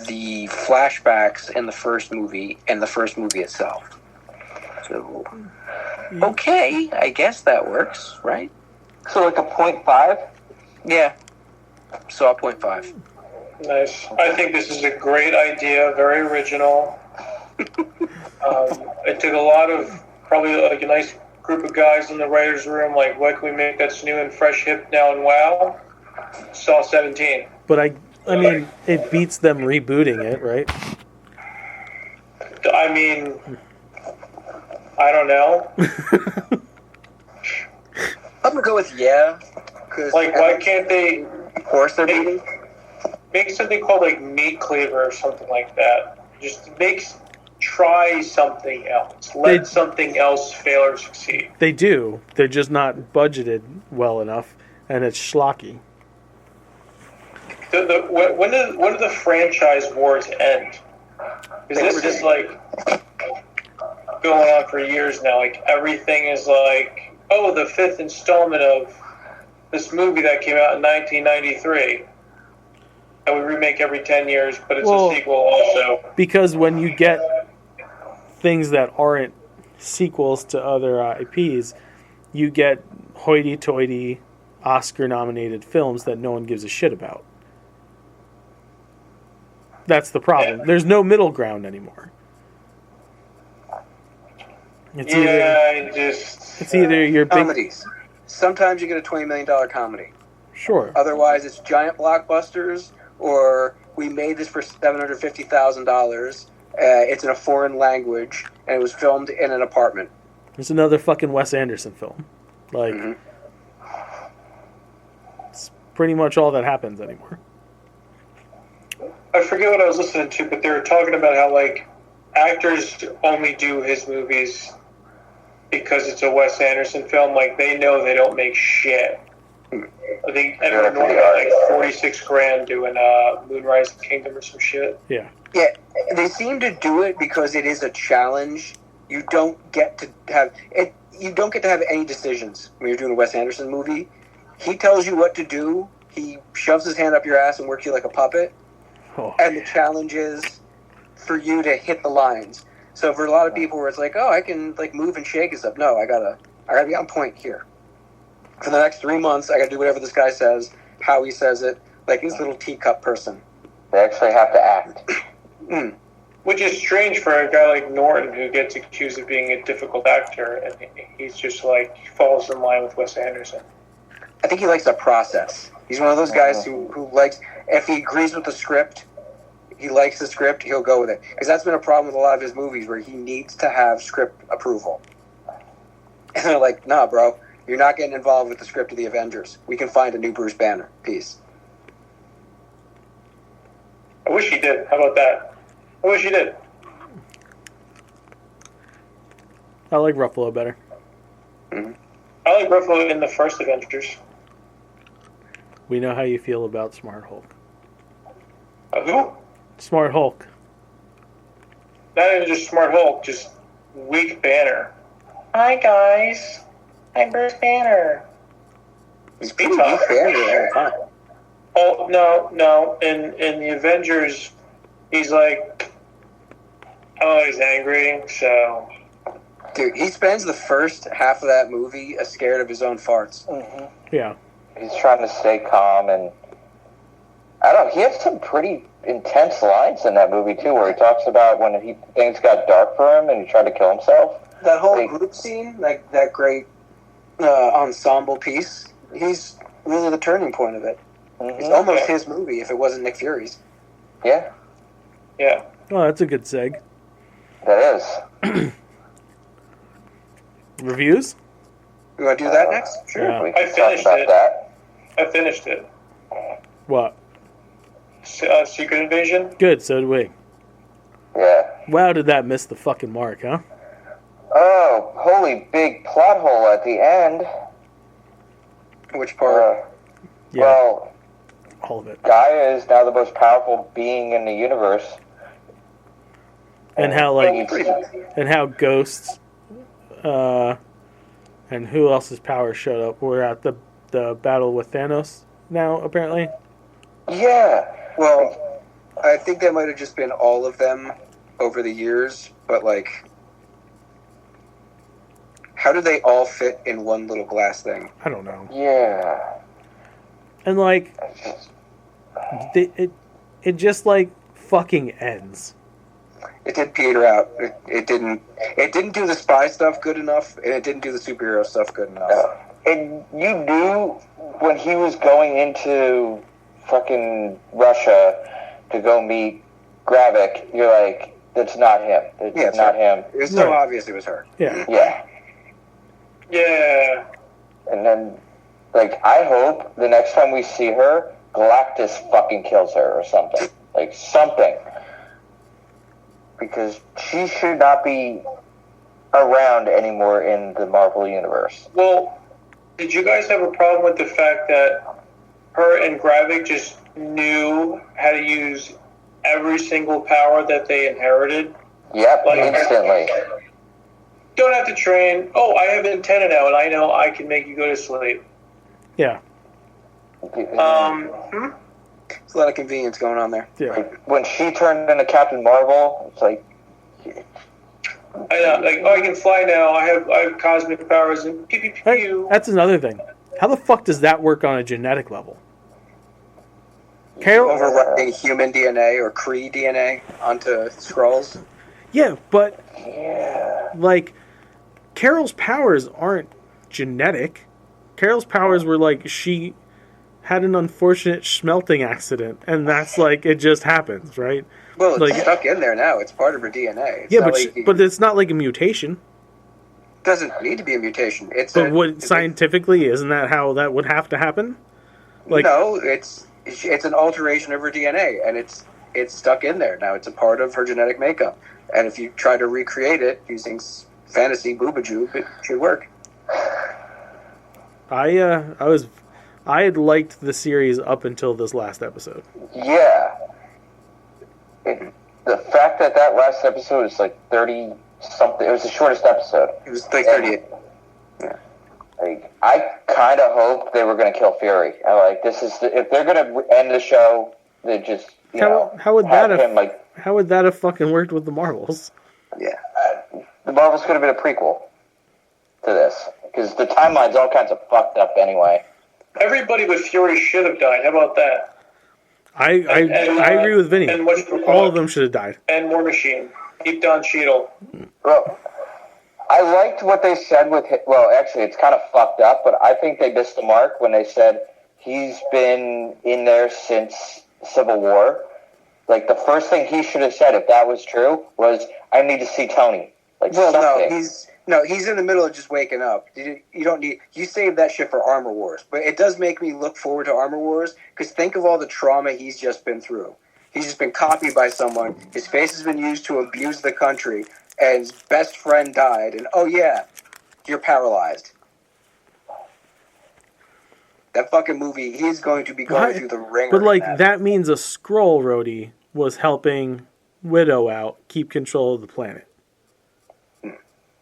the flashbacks in the first movie and the first movie itself. So, okay, I guess that works, right? So like a 0.5? Yeah. Saw 0.5. Nice. I think this is a great idea, very original. It took a lot of, probably like a nice group of guys in the writer's room, like, what can we make that's new and fresh, hip, now, and wow? Saw 17. But I mean, it beats them rebooting it, right? I mean, I don't know. I'm going to go with yeah. Like, why can't they... Of course they're beating. Make something called, like, Meat Cleaver or something like that. Just try something else. Let something else fail or succeed. They do. They're just not budgeted well enough, and it's schlocky. When do the franchise wars end? Because this is like going on for years now. Like everything is like oh, the 5th installment of this movie that came out in 1993 that we remake every 10 years, but it's a sequel also. Because when you get things that aren't sequels to other IPs, you get hoity-toity Oscar-nominated films that no one gives a shit about. That's the problem. Yeah. There's no middle ground anymore. It's either your big... Comedies. Sometimes you get a $20 million comedy. Sure. Otherwise, it's giant blockbusters, or we made this for $750,000. It's in a foreign language, and it was filmed in an apartment. It's another fucking Wes Anderson film. Like, it's pretty much all that happens anymore. I forget what I was listening to, but they were talking about how, like, actors only do his movies because it's a Wes Anderson film. Like, they know they don't make shit. I think Edward Norton got like $46,000 doing Moonrise Kingdom or some shit. Yeah. Yeah, they seem to do it because it is a challenge. You don't get to have it. You don't get to have any decisions when you're doing a Wes Anderson movie. He tells you what to do. He shoves his hand up your ass and works you like a puppet. Oh. And the challenge is for you to hit the lines. So for a lot of people where it's like, oh, I can like move and shake and stuff. No, I gotta be on point here. For the next 3 months, I gotta do whatever this guy says, how he says it, like his little teacup person. They actually have to act. Which is strange for a guy like Norton who gets accused of being a difficult actor, and he's just like, he falls in line with Wes Anderson. I think he likes the process. He's one of those guys who likes, if he agrees with the script, he likes the script, he'll go with it. Because that's been a problem with a lot of his movies where he needs to have script approval. And they're like, nah, bro, you're not getting involved with the script of the Avengers. We can find a new Bruce Banner. Peace. I wish he did. How about that? I wish he did. I like Ruffalo better. Mm-hmm. I like Ruffalo in the first Avengers. We know how you feel about Smart Hulk. Who? Smart Hulk. Not even just Smart Hulk, just weak Banner. Hi, guys. I'm Bruce Banner. He's pretty weak Banner all the time. Oh, no. In the Avengers, he's like, he's angry, so... Dude, he spends the first half of that movie scared of his own farts. Mm-hmm. Yeah. He's trying to stay calm, and I don't know, he has some pretty intense lines in that movie, too, where he talks about when things got dark for him and he tried to kill himself. That whole group scene, like that great ensemble piece, he's really the turning point of it. Mm-hmm. It's almost his movie if it wasn't Nick Fury's. Yeah. Yeah. Oh, that's a good seg. That is. Reviews? You want to do that next? Sure. Yeah. We can talk about that. I finished it. What? Secret Invasion? Good, so did we. Yeah. Wow, did that miss the fucking mark, huh? Oh, holy big plot hole at the end. Which part? Yeah. Well, all of it. Gaia is now the most powerful being in the universe. And how, and how ghosts, and who else's powers showed up. We're at the battle with Thanos now, apparently. Yeah. Well, I think that might have just been all of them over the years, but like, how do they all fit in one little glass thing? I don't know. Yeah. And like, it just like fucking ends. It did peter out. It didn't do the spy stuff good enough, and it didn't do the superhero stuff good enough. And you knew when he was going into fucking Russia to go meet Gravik, you're like, that's not him. It's not him. It was so obvious it was her. Yeah. Yeah. Yeah. And then, like, I hope the next time we see her, Galactus fucking kills her or something. Like, something. Because she should not be around anymore in the Marvel Universe. Well, did you guys have a problem with the fact that her and Gravik just knew how to use every single power that they inherited? Yep, instantly. don't have to train. Oh, I have antenna now, and I know I can make you go to sleep. Yeah. There's a lot of convenience going on there. Yeah. Like, when she turned into Captain Marvel, it's like... I know, like, oh, I can fly now. I have cosmic powers and pew pew pew. That's another thing. How the fuck does that work on a genetic level? Carol overwriting human DNA or Kree DNA onto Skrulls. Yeah, but like Carol's powers aren't genetic. Carol's powers were like she had an unfortunate smelting accident, and that's like it just happens, right? Well, it's like, stuck in there now. It's part of her DNA. It's yeah, not but it's not like a mutation. Doesn't need to be a mutation. Scientifically, isn't that how that would have to happen? Like, no, it's an alteration of her DNA, and it's stuck in there now. It's a part of her genetic makeup, and if you try to recreate it using fantasy boobajoob, it should work. I had liked the series up until this last episode. Yeah. The fact that last episode is like 30-something, it was the shortest episode. It was like 38. Yeah. Like, I kind of hoped they were going to kill Fury. If they're going to end the show, they just, how would that have fucking worked with the Marvels? Yeah. The Marvels could have been a prequel to this, because the timeline's all kinds of fucked up anyway. Everybody with Fury should have died. How about that? I agree with Vinny. And all of them should have died. And War Machine. Keep Don Cheadle. Well, I liked what they said with him. Well, actually, it's kind of fucked up, but I think they missed the mark when they said he's been in there since Civil War. Like, the first thing he should have said, if that was true, was, I need to see Tony. Like, something. He's in the middle of just waking up. You save that shit for Armor Wars. But it does make me look forward to Armor Wars, because think of all the trauma he's just been through. He's just been copied by someone. His face has been used to abuse the country, and his best friend died. And oh yeah, you're paralyzed. That fucking movie, he's going to be going through the ringer. But like that means a Skrull Rhodey was helping Widow out keep control of the planet.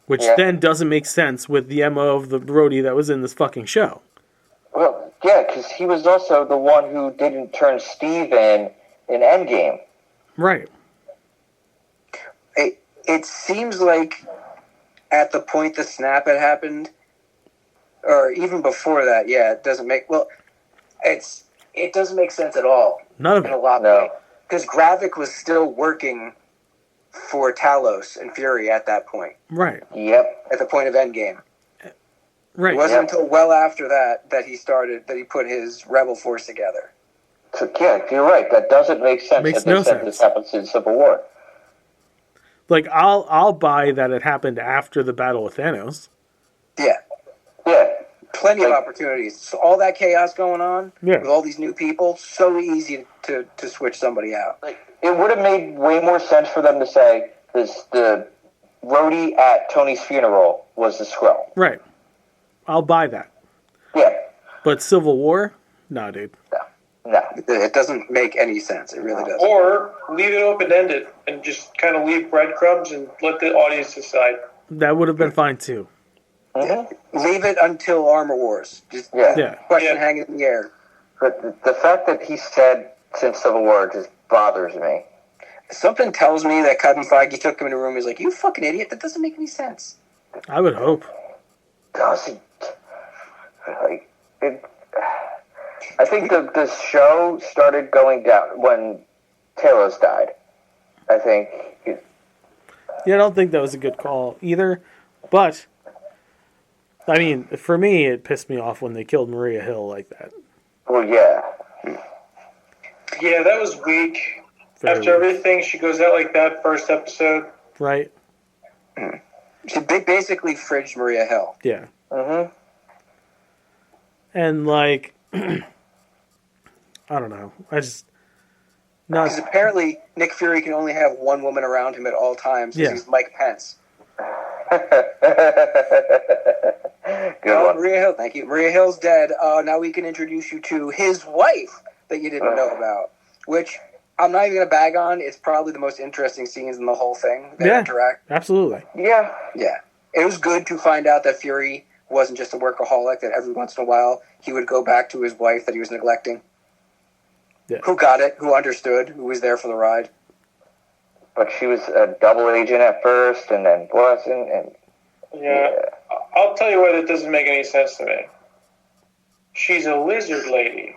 Which then doesn't make sense with the MO of the Rhodey that was in this fucking show. Well, yeah, because he was also the one who didn't turn Steve in Endgame. Right. It seems like at the point the snap had happened, or even before that, it doesn't make... Well, it doesn't make sense at all. None of it. In a lot of ways. Because Gravik was still working for Talos and Fury at that point. Right. Yep. At the point of Endgame. Right. It wasn't until well after that he put his rebel force together. So, yeah, you're right. That doesn't make sense. Makes no sense. This happens in Civil War. Like, I'll buy that it happened after the battle with Thanos. Yeah. Yeah. Plenty of opportunities. So all that chaos going on with all these new people, so easy to switch somebody out. Like, it would have made way more sense for them to say the Rhodey at Tony's funeral was the Skrull. Right. I'll buy that. Yeah. But Civil War? Nah, dude. No. It doesn't make any sense. It really doesn't. Or leave it open-ended and just kind of leave breadcrumbs and let the audience decide. That would have been fine, too. Mm-hmm. Leave it until Armor Wars. Just question hanging in the air. But the fact that he said since Civil War just bothers me. Something tells me that Kevin Feige took him in a room and was like, you fucking idiot, that doesn't make any sense. I would hope. Doesn't. Like, I think the show started going down when Talos died. I think. Yeah, I don't think that was a good call either. But, I mean, for me, it pissed me off when they killed Maria Hill like that. Well, yeah. Yeah, that was weak. After everything, she goes out like that first episode. Right. She basically fridged Maria Hill. Yeah. Mm-hmm. And, like, I don't know. Because apparently Nick Fury can only have one woman around him at all times because he's Mike Pence. Good one. Maria Hill, thank you. Maria Hill's dead. Now we can introduce you to his wife that you didn't know about, which I'm not even going to bag on. It's probably the most interesting scenes in the whole thing. They interact. Absolutely. Yeah. Yeah. It was good to find out that Fury wasn't just a workaholic, that every once in a while he would go back to his wife that he was neglecting. Yeah. Who got it, who understood, who was there for the ride. But she was a double agent at first, and then wasn't, and... Yeah. I'll tell you why that doesn't make any sense to me. She's a lizard lady.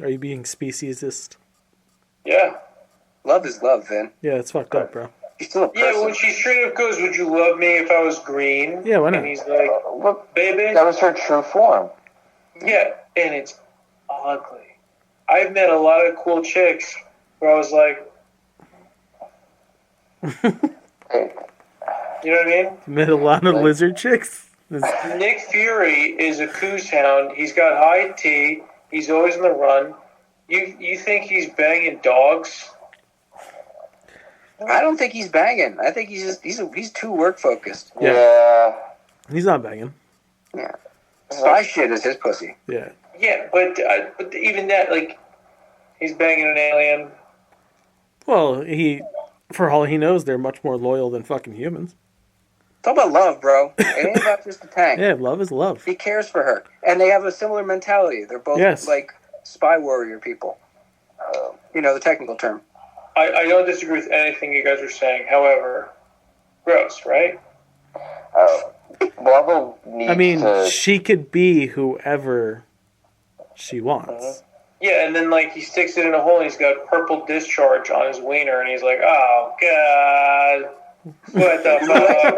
Are you being speciesist? Yeah. Love is love, Vin. Yeah, it's fucked up, bro. She's still a person. Yeah, but when she straight up goes, would you love me if I was green? Yeah, why not? And he's like, baby? That was her true form. Yeah, and it's ugly. I've met a lot of cool chicks where I was like... Hey. You know what I mean? Met a lot of lizard chicks. Nick Fury is a coos hound. He's got high T. He's always on the run. You think he's banging dogs? I don't think he's banging. I think he's too work focused. Yeah. He's not banging. Yeah. Spy shit is his pussy. Yeah. Yeah, but even that, like, he's banging an alien. Well, for all he knows, they're much more loyal than fucking humans. Talk about love, bro. It ain't about just a tank. Yeah, love is love. He cares for her. And they have a similar mentality. They're both, like, spy warrior people. You know, the technical term. I don't disagree with anything you guys are saying. However, gross, right? Marvel needs to... she could be whoever she wants. Yeah, and then, like, he sticks it in a hole and he's got purple discharge on his wiener and he's like, oh, God. What the fuck?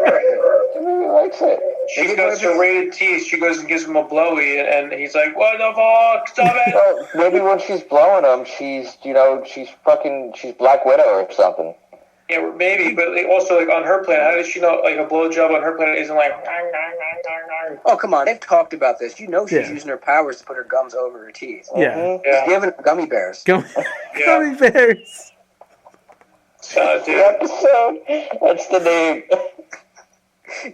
He likes it. She's got serrated teeth. She goes and gives him a blowy, and he's like, "What the fuck? Stop it!" Well, maybe when she's blowing him, she's Black Widow or something. Yeah, maybe, but also, like, on her planet, how does she know, like, a blowjob on her planet isn't like... Oh, come on. They've talked about this. You know she's using her powers to put her gums over her teeth. Yeah. She's giving them gummy bears. Gummy bears. Episode. That's the name.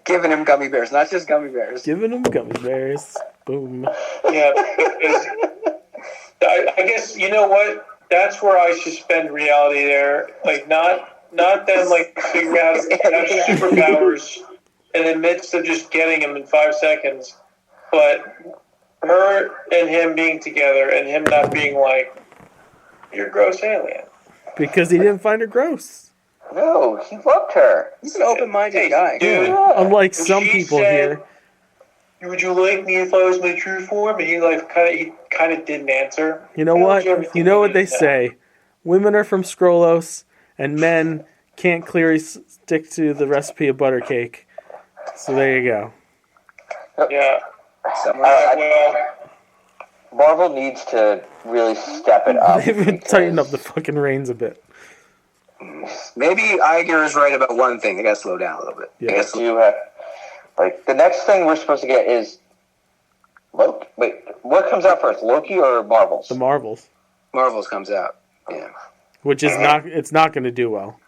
Giving him gummy bears, not just gummy bears. Giving him gummy bears. Boom. Yeah, because I guess, you know what? That's where I suspend reality there. Like, not them, like, figuring out how to have superpowers in the midst of just getting them in 5 seconds, but her and him being together and him not being like, you're a gross alien. Because he didn't find her gross. No, he loved her. He's an open-minded guy. Dude, unlike some people here. Would you like me if I was my true form? And he kind of didn't answer. You know what? You know what they say. Women are from Scrollos, and men can't clearly stick to the recipe of butter cake. So there you go. Yeah. Marvel needs to really step it up. They've been tightening up the fucking reins a bit. Maybe Iger is right about one thing. They gotta slow down a little bit. Yeah. Like, the next thing we're supposed to get is Loki. Wait, what comes out first, Loki or Marvels? The Marvels. Marvels comes out. Yeah. Which is it's not going to do well.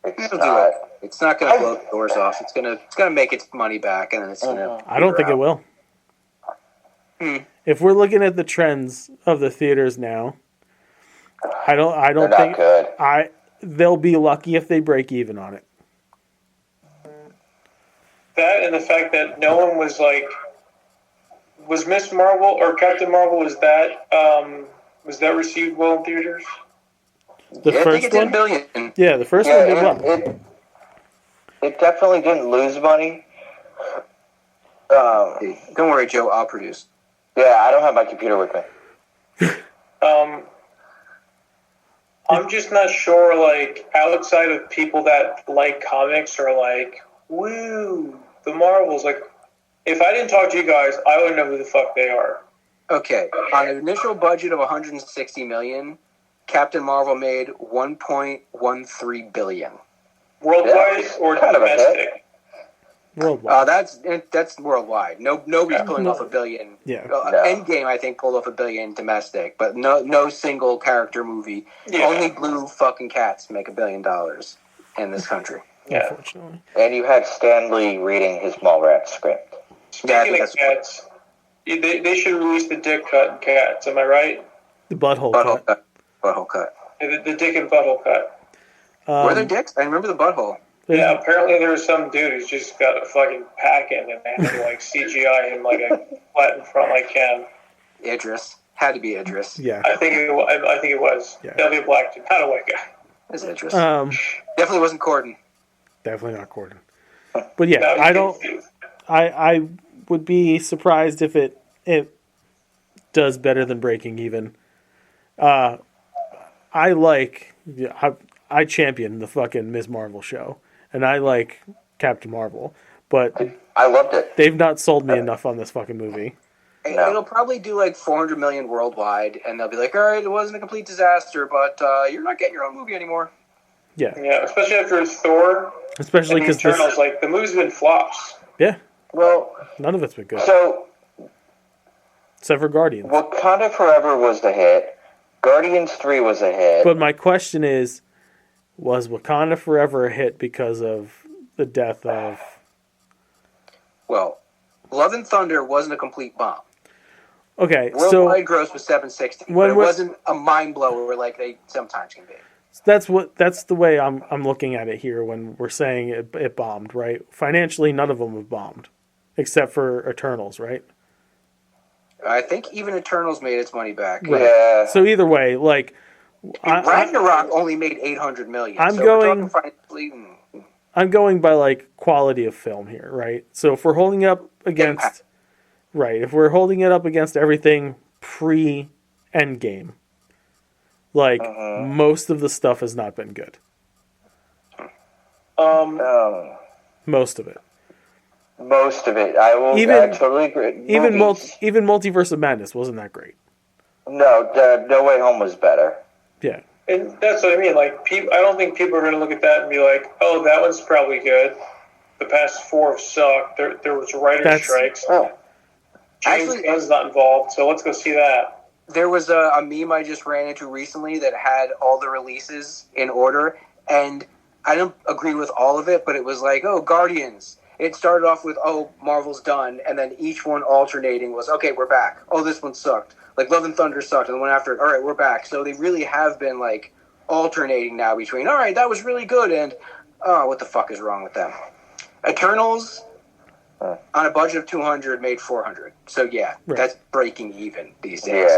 It'll do it. It's not going to blow the doors off. It's gonna make its money back, and then it's gonna. I don't think it will. If we're looking at the trends of the theaters now, I don't think good. They'll be lucky if they break even on it. That and the fact that no one was like, was Miss Marvel or Captain Marvel, was that received well in theaters? The first I think it did one? $1 billion. Yeah, the first one did well. It definitely didn't lose money. Don't worry, Joe. I'll produce. Yeah, I don't have my computer with me. I'm just not sure, like, outside of people that like comics are like, woo, the Marvels. Like, if I didn't talk to you guys, I wouldn't know who the fuck they are. Okay, on an initial budget of $160 million, Captain Marvel made $1.13 billion. Worldwide or domestic? Worldwide. That's worldwide. Nobody's pulling off $1 billion. Yeah. Endgame, I think, pulled off $1 billion domestic, but no single character movie. Yeah. Only blue fucking cats make $1 billion in this country. Yeah. Unfortunately. And you had Stan Lee reading his Mallrats script. Speaking of cats, they should release the dick cut in Cats. Am I right? The butthole cut. Butthole cut. The dick and butthole cut. Were there dicks? I remember the butthole. Yeah, apparently there was some dude who's just got a fucking pack in and they had to like CGI him like a flat in front like Ken. Idris. Had to be Idris. Yeah. I think it was. Yeah. Definitely a black dude, not a white guy. It's Idris. Definitely wasn't Corden. Definitely not Corden. But yeah, No, I don't. I would be surprised if it does better than Breaking Even. I champion the fucking Ms. Marvel show, and I like Captain Marvel, but I loved it. They've not sold me enough on this fucking movie. No. It'll probably do like 400 million worldwide, and they'll be like, all right, it wasn't a complete disaster, but you're not getting your own movie anymore. Yeah. Yeah, especially after Thor. Especially because Eternals, like the movie's been flops. Yeah. Well, none of it's been good. So, except for Guardians. Wakanda Forever was a hit. Guardians 3 was a hit. But my question is, was Wakanda Forever a hit because of the death of... Well, Love and Thunder wasn't a complete bomb. Okay, Worldwide gross was 760, but it wasn't a mind blower like they sometimes can be. That's the way I'm looking at it here when we're saying it bombed, right? Financially, none of them have bombed, except for Eternals, right? I think even Eternals made its money back. Right. Yeah. So either way, like Ragnarok only made 800 million. I'm going by like quality of film here, right? So if we're holding it up against if we're holding it up against everything pre-Endgame, like most of the stuff has not been good. Most of it. Most of it. I totally agree. Even Multiverse of Madness wasn't that great. No, No Way Home was better. Yeah. And that's what I mean. Like, I don't think people are going to look at that and be like, "Oh, that one's probably good." The past 4 have sucked. There was writer strikes. James Gunn's not involved, so let's go see that. There was a meme I just ran into recently that had all the releases in order, and I don't agree with all of it, but it was like, oh, Guardians. It started off with, oh, Marvel's done, and then each one alternating was, okay, we're back. Oh, this one sucked. Like, Love and Thunder sucked, and the one after it, all right, we're back. So they really have been, like, alternating now between, all right, that was really good, and, oh, what the fuck is wrong with them? Eternals, on a budget of 200, made 400. So, yeah, that's breaking even these days.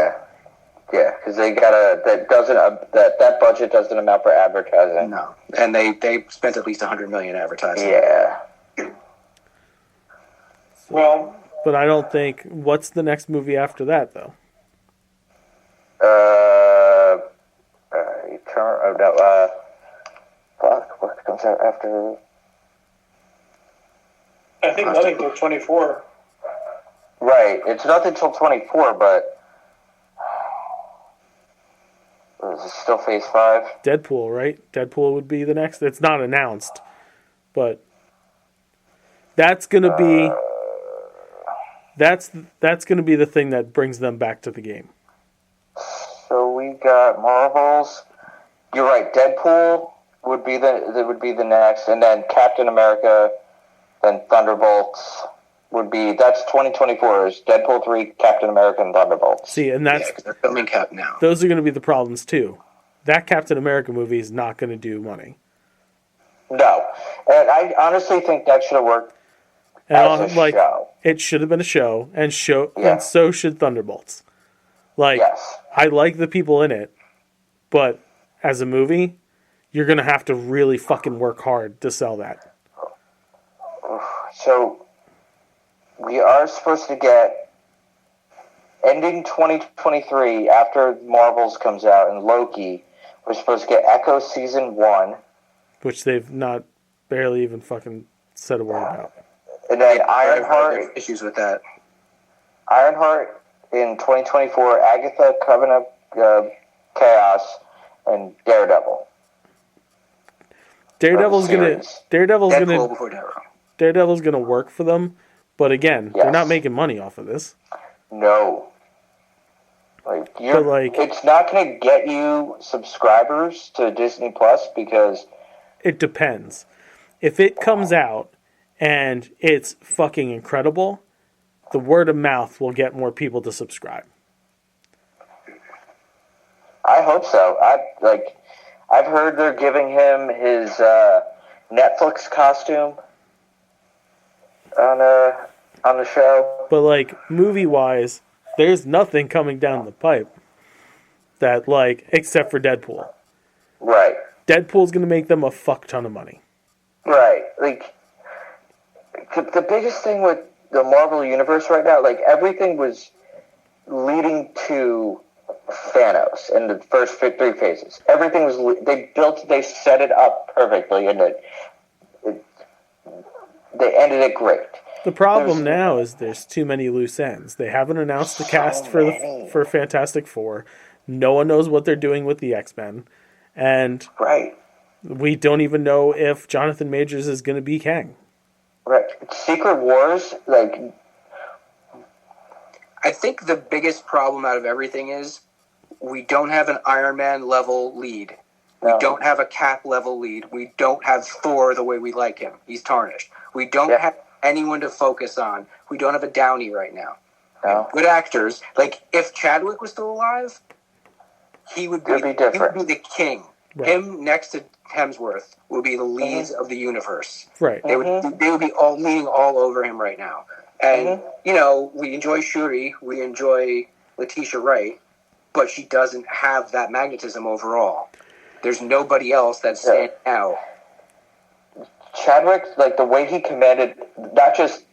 Yeah, because they got that budget doesn't amount for advertising. No, and they spent at least $100 million advertising. Yeah. Well, but I don't think. What's the next movie after that, though? What comes out after? I think nothing till 24. Right, it's nothing till 24, but is it still Phase 5? Deadpool, right? Deadpool would be the next. It's not announced, but that's gonna be that's gonna be the thing that brings them back to the game. So we got Marvels. You're right. Deadpool would be the next, and then Captain America, then Thunderbolts would be. That's 2024. Is Deadpool 3, Captain America, and Thunderbolts. See, and that's they're filming Cap now. Those are going to be the problems too. That Captain America movie is not going to do money. No, and I honestly think that should have worked. As a show. It should have been a show, and so should Thunderbolts. Like, I like the people in it, but as a movie, you're going to have to really fucking work hard to sell that. So, we are supposed to get, ending 2023, after Marvels comes out and Loki, we're supposed to get Echo Season 1. Which they've not barely even fucking said a word about. And then Ironheart. Issues with that. Ironheart in 2024, Agatha, Covenant of Chaos, and Daredevil. Daredevil's gonna work for them, but again, they're not making money off of this. No. It's not gonna get you subscribers to Disney Plus because it depends. If it comes out and it's fucking incredible, the word of mouth will get more people to subscribe. I hope so. I've heard they're giving him his Netflix costume on the show. But like movie-wise, there's nothing coming down the pipe that like except for Deadpool. Right. Deadpool's gonna make them a fuck ton of money. Right. Like the biggest thing with the Marvel Universe right now, like everything was leading to Thanos in the first 3 phases. Everything was they set it up perfectly, and they ended it great. The problem now is there's too many loose ends. They haven't announced the cast for Fantastic Four. No one knows what they're doing with the X-Men, and we don't even know if Jonathan Majors is going to be Kang. Right. Secret Wars, like I think the biggest problem out of everything is we don't have an Iron Man level lead. We don't have a Cap level lead. We don't have Thor the way we like him. He's tarnished. We don't have anyone to focus on. We don't have a Downey right now. No. Good actors. Like, if Chadwick was still alive, he would be the king. Right. Him next to Hemsworth would be the leads of the universe. Right. They would be all leaning all over him right now. And, you know, we enjoy Shuri. We enjoy Letitia Wright. But she doesn't have that magnetism overall. There's nobody else that's standing out. Chadwick, like the way he commanded not just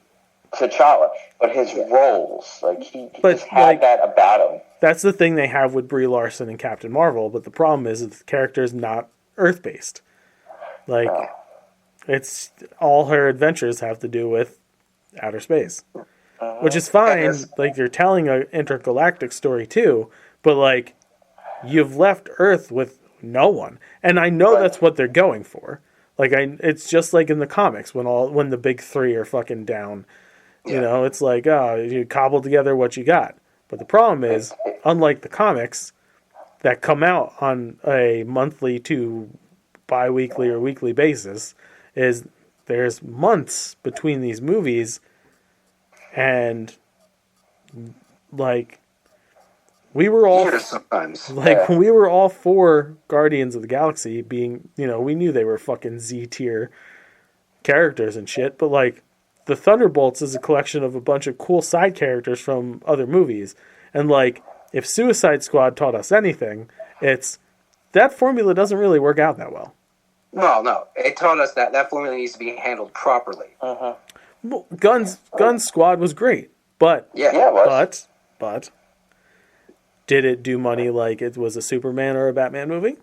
T'Challa, but his roles, like he just had that about him. That's the thing they have with Brie Larson and Captain Marvel, but the problem is that the character's not Earth-based. Like, it's all her adventures have to do with outer space, which is fine. Like, you're telling an intergalactic story too, but like, you've left Earth with no one, and I know that's what they're going for. Like, it's just like in the comics when the big three are fucking down. You know, it's like, oh, you cobble together what you got. But the problem is, unlike the comics that come out on a monthly to bi-weekly or weekly basis, is there's months between these movies, and like we were all we were all for Guardians of the Galaxy being, you know, we knew they were fucking Z tier characters and shit, but like the Thunderbolts is a collection of a bunch of cool side characters from other movies. And like, if Suicide Squad taught us anything, it's that formula doesn't really work out that well. No. It taught us that formula needs to be handled properly. Well, Guns Squad was great, but but did it do money like it was a Superman or a Batman movie?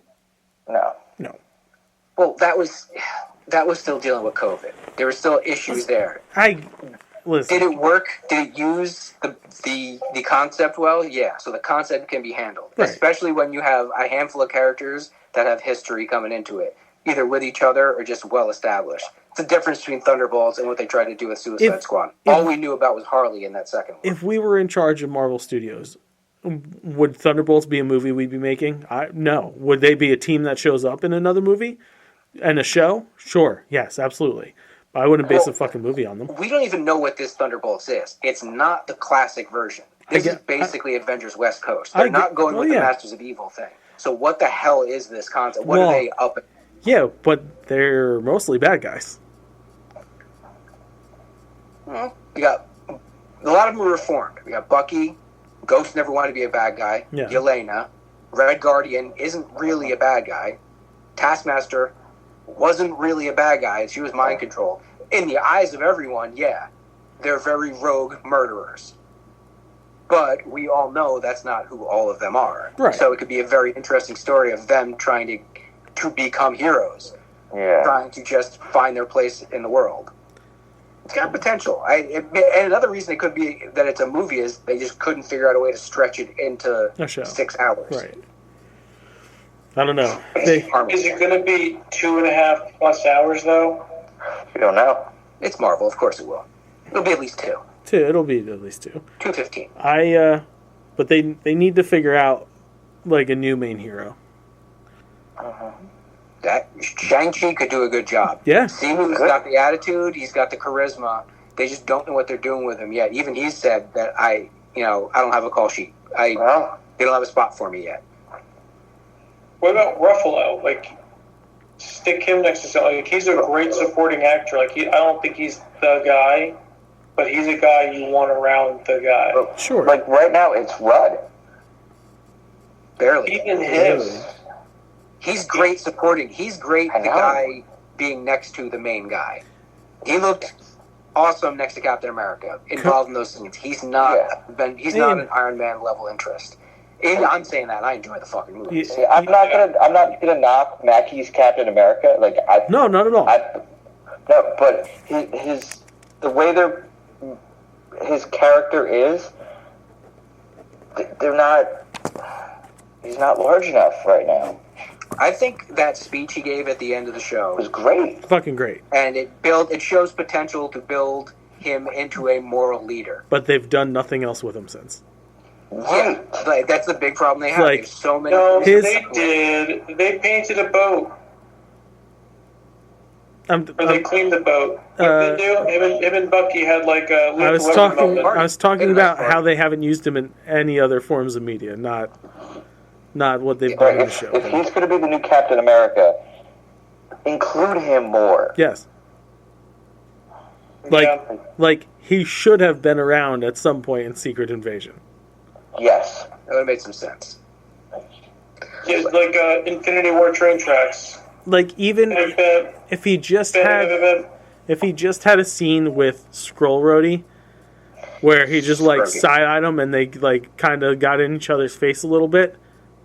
No. Well, that was still dealing with COVID. There were still issues there. Listen. Did it work? Did it use the concept well? Yeah. So the concept can be handled, especially when you have a handful of characters that have history coming into it, either with each other or just well established. It's the difference between Thunderbolts and what they tried to do with Suicide Squad. All we knew about was Harley in that second one. If we were in charge of Marvel Studios, would Thunderbolts be a movie we'd be making? No. Would they be a team that shows up in another movie and a show? Sure. Yes, absolutely. I wouldn't base a fucking movie on them. We don't even know what this Thunderbolts is. It's not the classic version. This is basically Avengers West Coast. They're not going with the Masters of Evil thing. So what the hell is this concept? What are they up at? Yeah, but they're mostly bad guys. Well, we got a lot of them are reformed. We got Bucky. Ghost never wanted to be a bad guy. Yeah. Yelena. Red Guardian isn't really a bad guy. Taskmaster wasn't really a bad guy. She was mind controlled. In the eyes of everyone, they're very rogue murderers. But we all know that's not who all of them are. Right. So it could be a very interesting story of them trying to become heroes. Trying to just find their place in the world. It's got potential. And another reason it could be that it's a movie is they just couldn't figure out a way to stretch it into 6 hours. Right. I don't know. Is it going to be 2.5 plus hours, though? We don't know. It's Marvel. Of course it will. It'll be at least 2. It'll be at least 2. 2:15. But they need to figure out, like, a new main hero. That Shang-Chi could do a good job. Yeah. Simu's got the attitude. He's got the charisma. They just don't know what they're doing with him yet. Even he said that I don't have a call sheet. They don't have a spot for me yet. What about Ruffalo? Like, stick him next to something. Like, he's a great supporting actor. Like I don't think he's the guy, but he's a guy you want around the guy. Well, Sure. Like right now, it's Rudd. Barely. Even him. He's great supporting. He's great. The guy being next to the main guy. He looked awesome next to Captain America, involved in those scenes. He's not. He's not an Iron Man level interest. And I'm saying that I enjoy the fucking movie. See, I'm not gonna knock Mackey's Captain America. No, not at all. No, but the way his character is, they're not. He's not large enough right now. I think that speech he gave at the end of the show was great. Fucking great. And it shows potential to build him into a moral leader. But they've done nothing else with him since. Yeah, like, that's the big problem they have. Like, There's so many. No, they did. They painted a boat. Or they cleaned the boat. What did they do? Him and Bucky had like a. I was talking about how they haven't used him in any other forms of media, not what they've done in the show. If he's going to be the new Captain America, include him more. Yes. Like he should have been around at some point in Secret Invasion. Yes. That would have made some sense. Yeah, like Infinity War train tracks. Like even if he just had a scene with Skrull Rhodey where he just like side-eyed him and they like kind of got in each other's face a little bit,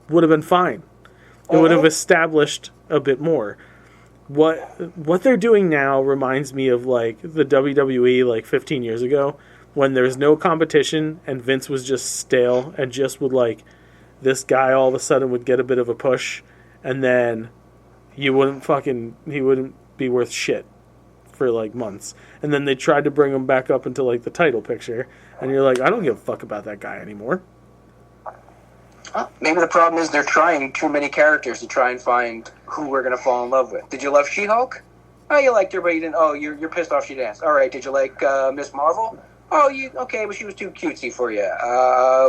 would have been fine. It would have established a bit more. What they're doing now reminds me of like the WWE like 15 years ago when there's no competition and Vince was just stale and just would like this guy all of a sudden would get a bit of a push and then he wouldn't be worth shit for like months. And then they tried to bring him back up into like the title picture and you're like, I don't give a fuck about that guy anymore. Maybe the problem is they're trying too many characters to try and find who we're going to fall in love with. Did you love She-Hulk? Oh, you liked her, but you didn't. Oh, you're pissed off she danced. All right, did you like Miss Marvel? Oh, okay, but she was too cutesy for you.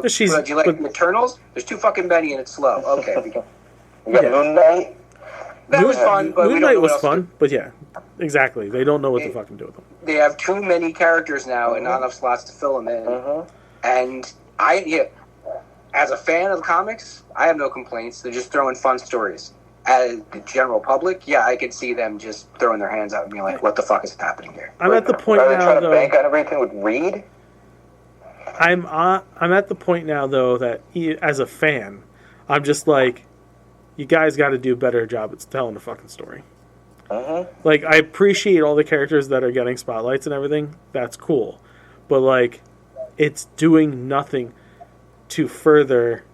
Did you like the Eternals? There's too fucking many and it's slow. Okay. We got Moon Knight. That was fun, but Moon Knight was fun, but yeah, exactly. They don't know what to fucking do with them. They have too many characters now and not enough slots to fill them in. And as a fan of the comics, I have no complaints. They're just throwing fun stories. As the general public, I could see them just throwing their hands out and being like, "What the fuck is happening here?" I'm at the point now. Are they trying to though, bank on everything with Reed? I'm at the point now though that as a fan, I'm just like, you guys got to do a better job at telling the fucking story. Like I appreciate all the characters that are getting spotlights and everything. That's cool, but like, it's doing nothing to further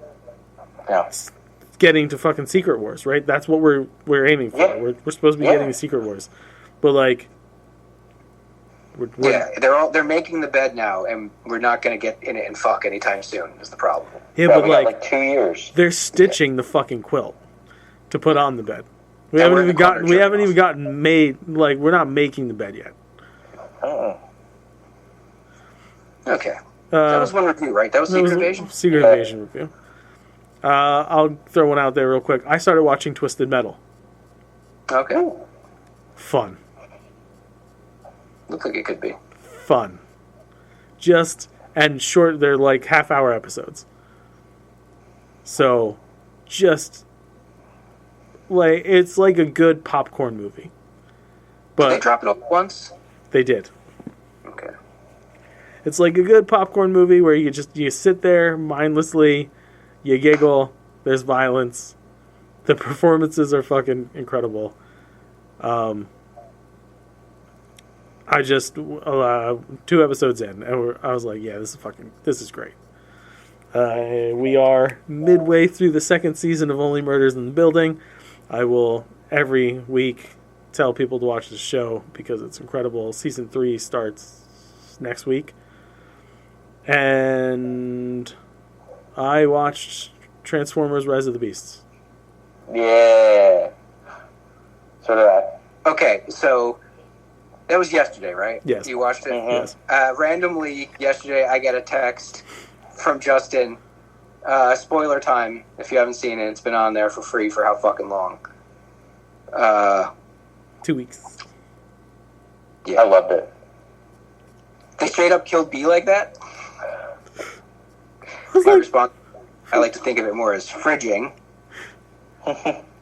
getting to fucking Secret Wars, right? That's what we're aiming for. Yeah. We're supposed to be getting to Secret Wars, but like, they're making the bed now, and we're not going to get in it and fuck anytime soon. Is the problem? Yeah, but like 2 years. They're stitching the fucking quilt to put on the bed. We haven't even gotten made. Like we're not making the bed yet. Okay. That was one review, right? That was Secret Invasion? Secret Invasion review. I'll throw one out there real quick. I started watching Twisted Metal. Okay. Fun. Looks like it could be. Fun. And short, they're like half-hour episodes. So, just, like, it's like a good popcorn movie. But did they drop it all once? They did. Okay. It's like a good popcorn movie where you sit there mindlessly, you giggle, there's violence, the performances are fucking incredible. I just 2 episodes in, and I was like, yeah, this is great. We are midway through the 2nd season of Only Murders in the Building. I will every week tell people to watch the show because it's incredible. Season 3 starts next week. And I watched Transformers Rise of the Beasts. Yeah. So did I. Okay, so that was yesterday, right? Yes. You watched it? Yes. Randomly, yesterday, I get a text from Justin. Spoiler time, if you haven't seen it. It's been on there for free for how fucking long. 2 weeks. Yeah, I loved it. They straight up killed B like that? My like, response, I like to think of it more as fridging.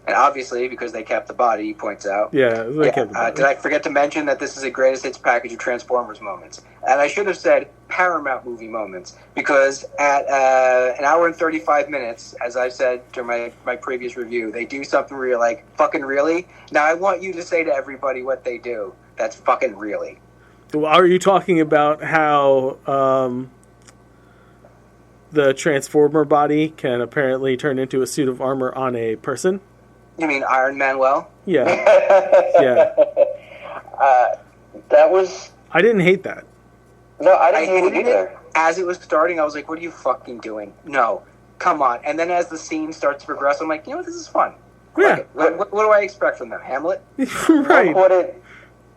And obviously, because they kept the body, he points out. Yeah, they kept the body. Did I forget to mention that this is a greatest hits package of Transformers moments? And I should have said Paramount movie moments, because at an hour and 35 minutes, as I said during my previous review, they do something where you're like, fucking really? Now I want you to say to everybody what they do. That's fucking really. Are you talking about how the Transformer body can apparently turn into a suit of armor on a person? You mean Iron Manuel? Yeah. Yeah. That was... I didn't hate that. No, I didn't hate it either. As it was starting, I was like, what are you fucking doing? No. Come on. And then as the scene starts to progress, I'm like, you know what, this is fun. Yeah. Like, what do I expect from them? Hamlet? Right. Look what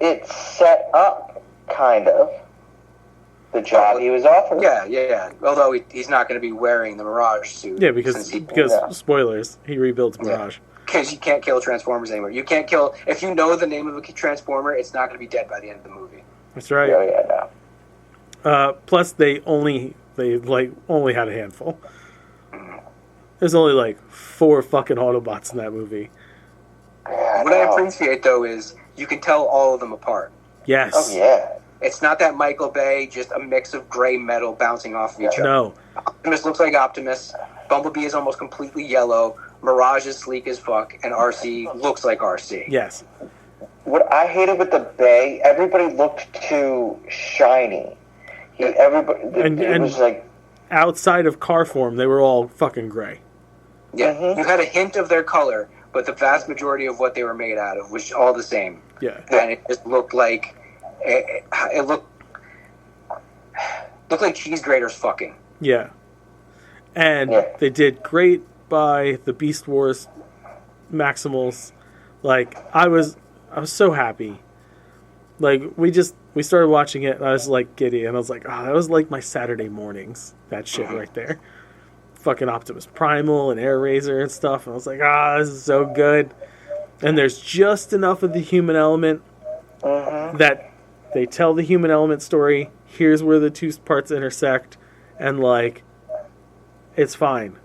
it set up, kind of, the job he was offered. Yeah. Although he's not going to be wearing the Mirage suit. Yeah, because spoilers, he rebuilds Mirage. Because you can't kill Transformers anymore. You can't kill... If you know the name of a Transformer, it's not going to be dead by the end of the movie. That's right. Oh, yeah, no. Plus, they only had a handful. There's only like 4 fucking Autobots in that movie. What I appreciate, though, is you can tell all of them apart. Yes. Oh, yeah. It's not that Michael Bay, just a mix of gray metal bouncing off of each other. No. Optimus looks like Optimus. Bumblebee is almost completely yellow. Mirage is sleek as fuck. And RC looks like RC. Yes. What I hated with the Bay, everybody looked too shiny. It was like... Outside of car form, they were all fucking gray. Yeah, you had a hint of their color, but the vast majority of what they were made out of was all the same. Yeah. And it just looked like... It looked like cheese graters fucking. Yeah. And they did great by the Beast Wars Maximals. Like, I was so happy. Like, we started watching it, and I was like giddy, and I was like, oh, that was like my Saturday mornings. That shit right there. Fucking Optimus Primal and Air Razor and stuff. And I was like, this is so good. And there's just enough of the human element that they tell the human element story. Here's where the two parts intersect, and like, it's fine.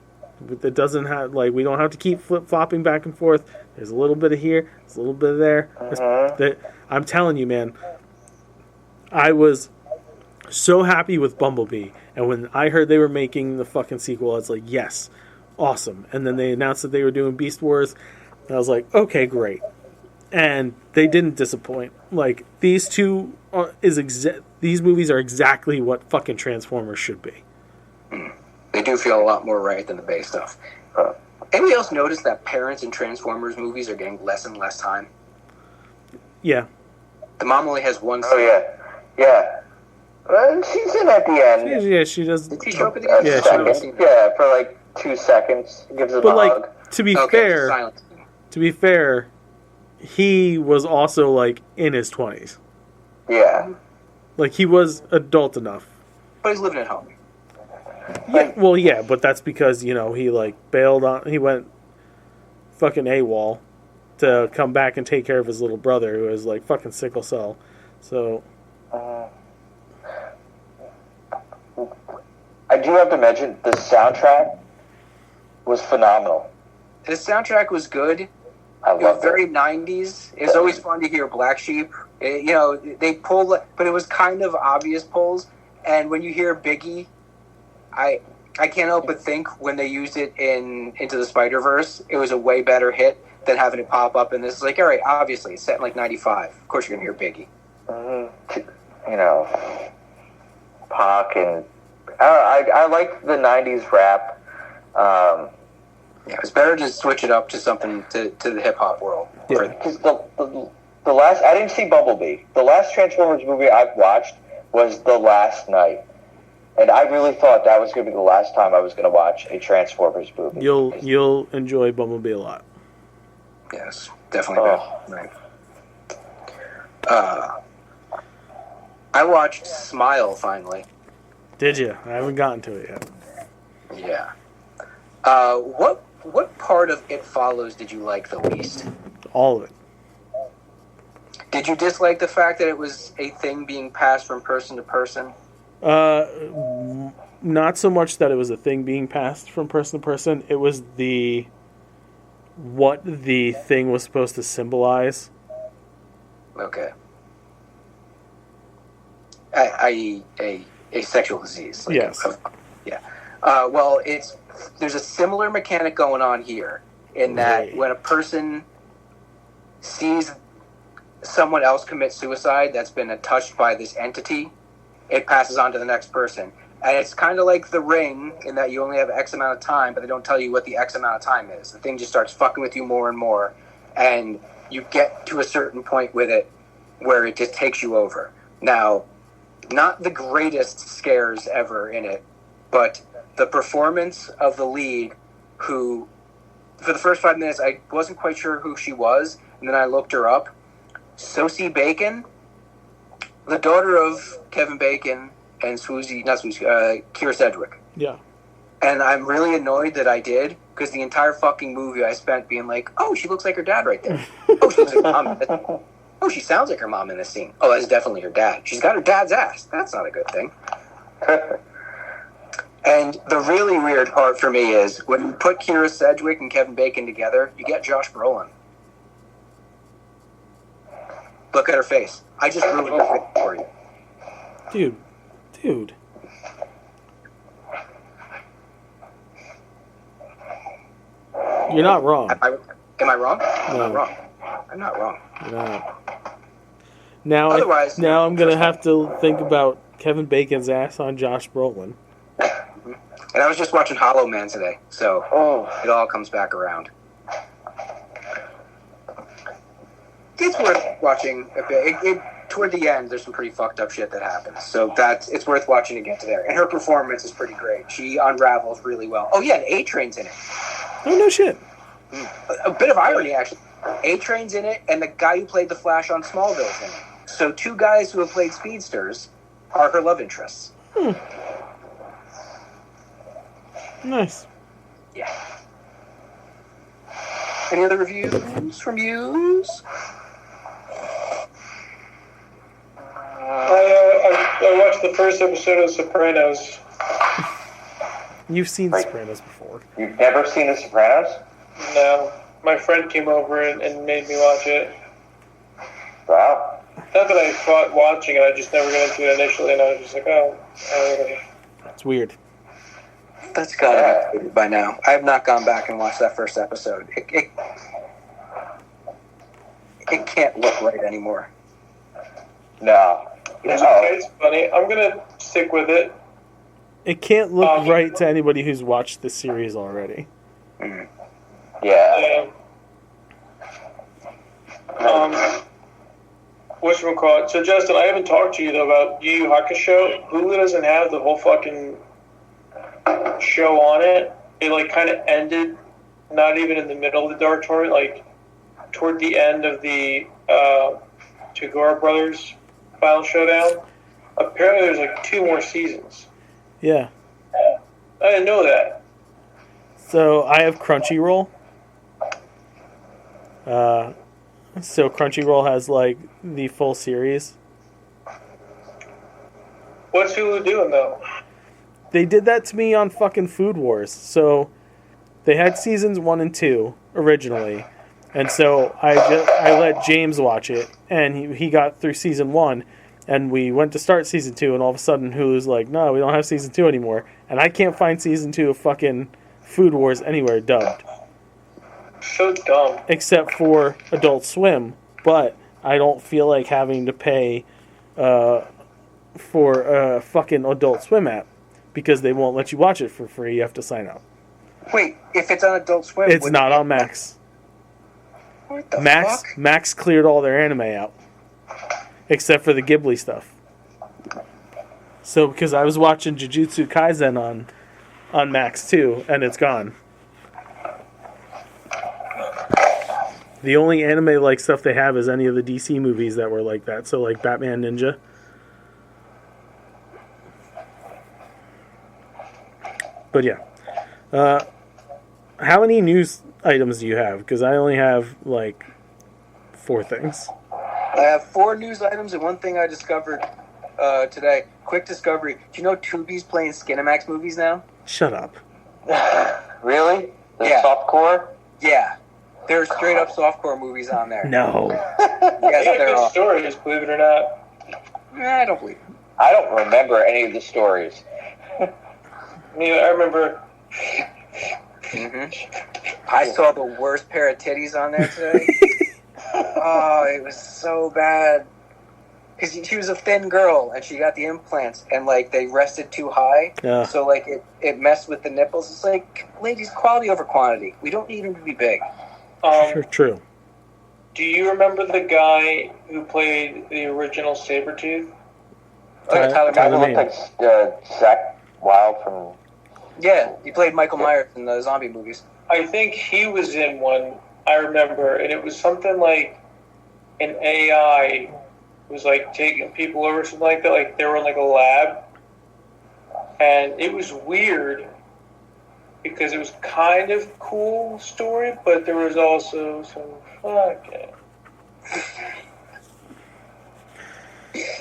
It doesn't have, like, we don't have to keep flip-flopping back and forth. There's a little bit of here, there's a little bit of there. I'm telling you, man, I was so happy with Bumblebee, and when I heard they were making the fucking sequel, I was like, yes, awesome. And then they announced that they were doing Beast Wars, and I was like, okay, great. And they didn't disappoint. Like, these two these movies are exactly what fucking Transformers should be. They do feel a lot more right than the Bay stuff. Anybody else notice that parents in Transformers movies are getting less and less time? Yeah. The mom only has one scene. Oh, yeah. She's in at the end. She does. Did she show up at the end? Yeah, she does. Yeah, for like 2 seconds. Gives him a hug. Like, to be fair, he was also like in his 20s. Yeah. Like, he was adult enough. But he's living at home. Yeah, well, yeah, but that's because, he like bailed on. He went fucking AWOL to come back and take care of his little brother who has like fucking sickle cell. So. I do have to mention the soundtrack was phenomenal. The soundtrack was good. It was very 90s. It was always fun to hear Black Sheep. They pulled, but it was kind of obvious pulls. And when you hear Biggie, I can't help but think when they used it in Into the Spider-Verse, it was a way better hit than having it pop up in this. It's like, all right, obviously, it's set in like 95. Of course you're going to hear Biggie. Pac and... I like the 90s rap. It's better to switch it up to something to the hip-hop world. Yeah, because the last... I didn't see Bumblebee. The last Transformers movie I've watched was The Last Night. And I really thought that was going to be the last time I was going to watch a Transformers movie. You'll enjoy Bumblebee a lot. Yes, definitely. Right. I watched Smile finally. Did you? I haven't gotten to it yet. Yeah. What part of It Follows did you like the least? All of it. Did you dislike the fact that it was a thing being passed from person to person? Not so much that it was a thing being passed from person to person. It was what the thing was supposed to symbolize. Okay. I.e. a sexual disease. Like yes. Yeah. Well, there's a similar mechanic going on here in that when a person sees someone else commit suicide that's been touched by this entity, it passes on to the next person. And it's kind of like The Ring in that you only have X amount of time, but they don't tell you what the X amount of time is. The thing just starts fucking with you more and more, and you get to a certain point with it where it just takes you over. Now, not the greatest scares ever in it, but the performance of the lead, who, for the first 5 minutes, I wasn't quite sure who she was, and then I looked her up. Sosie Bacon, the daughter of Kevin Bacon and Kira Sedgwick. Yeah. And I'm really annoyed that I did, because the entire fucking movie I spent being like, oh, she looks like her dad right there. Oh, she looks like her mom in this scene. Oh, she sounds like her mom in this scene. Oh, that's definitely her dad. She's got her dad's ass. That's not a good thing. And the really weird part for me is when you put Kira Sedgwick and Kevin Bacon together, you get Josh Brolin. Look at her face. I just ruined her face for you. Dude. You're not wrong. Am I wrong? No. I'm not wrong. I'm not wrong. No. Now, Otherwise, now I'm gonna have to think about Kevin Bacon's ass on Josh Brolin. And I was just watching Hollow Man today, so it all comes back around. It's worth watching a bit. Toward the end, there's some pretty fucked up shit that happens, so it's worth watching to get to there. And her performance is pretty great. She unravels really well. Oh yeah, and A-Train's in it. Oh no shit. A bit of irony, actually. A-Train's in it, and the guy who played the Flash on Smallville's in it. So 2 guys who have played speedsters are her love interests. Nice. Yeah. Any other reviews from yous? I watched the first episode of Sopranos. You've seen The Sopranos before. You've never seen The Sopranos? No. My friend came over and made me watch it. Wow. Not that I thought watching it, I just never got into it initially, and I was just like, whatever. It's weird. That's gotta be good by now. I have not gone back and watched that first episode. It can't look right anymore. No. It's funny. I'm gonna stick with it. It can't look right to anybody who's watched the series already. Yeah. Whatchamacallit? So, Justin, I haven't talked to you, though, about Yu Yu Hakusho. Hulu doesn't have the whole fucking show on it. It, like, kind of ended, not even in the middle of the Dark Tournament, like, toward the end of the Tagore Brothers Final Showdown. Apparently there's, like, 2 more seasons. Yeah. I didn't know that. So, I have Crunchyroll. So Crunchyroll has, like, the full series. What's Hulu doing, though? They did that to me on fucking Food Wars. So, they had seasons 1 and 2 originally. And so, I let James watch it. And he got through season 1. And we went to start season 2. And all of a sudden, Hulu's like, no, we don't have season 2 anymore. And I can't find season 2 of fucking Food Wars anywhere dubbed. So dumb. Except for Adult Swim, but I don't feel like having to pay for a fucking Adult Swim app because they won't let you watch it for free. You have to sign up. Wait, if it's on Adult Swim, it's not on Max. What the fuck? Max cleared all their anime out, except for the Ghibli stuff. So because I was watching Jujutsu Kaisen on Max too, and it's gone. The only anime-like stuff they have is any of the DC movies that were like that. So, like, Batman Ninja. But, yeah. How many news items do you have? Because I only have, like, 4 things. I have 4 news items and one thing I discovered today. Quick discovery. Do you know Tubi's playing Skinamax movies now? Shut up. Really? Yeah. Softcore? Yeah. There are straight up softcore movies on there. No. Yes, They got there good are. stories, believe it or not. I don't believe it. I don't remember any of the stories. I remember. I saw the worst pair of titties on there today. Oh, it was so bad. Because she was a thin girl, and she got the implants, and, like, they rested too high. Yeah. So, like, it messed with the nipples. It's like, ladies, quality over quantity. We don't need them to be big. True. Do you remember the guy who played the original Sabretooth? Tyler Kind of Mane. looked like Zach Wild from... Yeah, he played Michael Myers in the zombie movies. I think he was in one, I remember, and it was something like an AI was like taking people over, something like that. Like they were in like a lab, and it was weird because it was kind of cool story, but there was also some fucking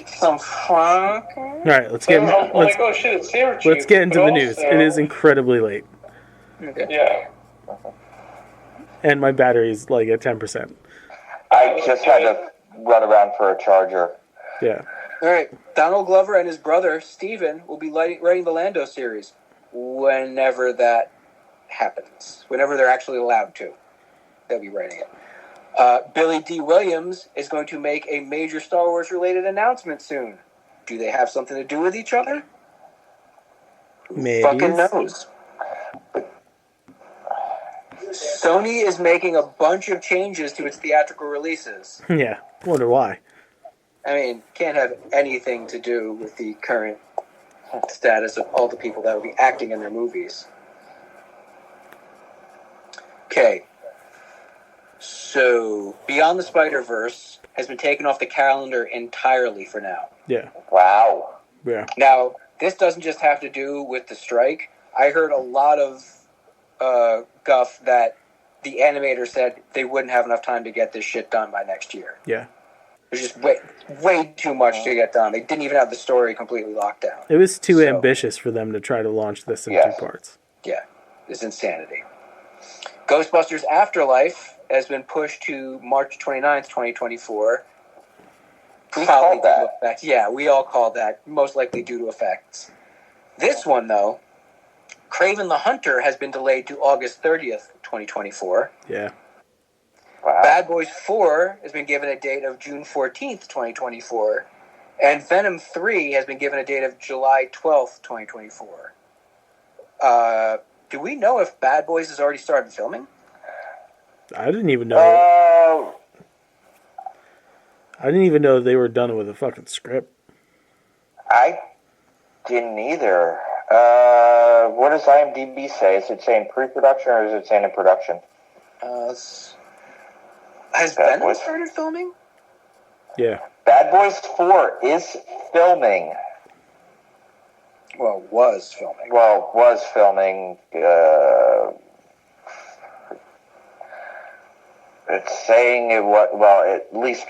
some fun. All right, let's get oh shit, it's Sabretooth. let's get into But the news. also- It is incredibly late, Okay. Yeah. and my battery's like at 10%. I just had to run around for a charger. Yeah. All right. Donald Glover and his brother, Steven, will be writing the Lando series whenever that happens. Whenever they're actually allowed to. They'll be writing it. Billy D. Williams is going to make a major Star Wars-related announcement soon. Do they have something to do with each other? Maybe. Fucking knows. Sony is making a bunch of changes to its theatrical releases. Yeah. Wonder why. I mean, can't have anything to do with the current status of all the people that will be acting in their movies. Okay. So, Beyond the Spider-Verse has been taken off the calendar entirely for now. Yeah. Wow. Yeah. Now, this doesn't just have to do with the strike. I heard a lot of guff that the animator said they wouldn't have enough time to get this shit done by next year. Yeah. There's just way too much to get done. They didn't even have the story completely locked down. It was too ambitious for them to try to launch this in 2 parts. Yeah, it's insanity. Ghostbusters Afterlife has been pushed to March 29th, 2024. We called that. Effects. Yeah, we all called that, most likely due to effects. This one, though, Kraven the Hunter has been delayed to August 30th, 2024. Yeah. Wow. Bad Boys 4 has been given a date of June 14th, 2024. And Venom 3 has been given a date of July 12th, 2024. Do we know if Bad Boys has already started filming? I didn't even know. I didn't even know they were done with a fucking script. I didn't either. What does IMDb say? Is it saying pre-production or is it saying in production? Has Bad Venom Boys. started filming? Yeah. Bad Boys 4 is filming. Well, was filming. Well, was filming. It's saying it was, well, at least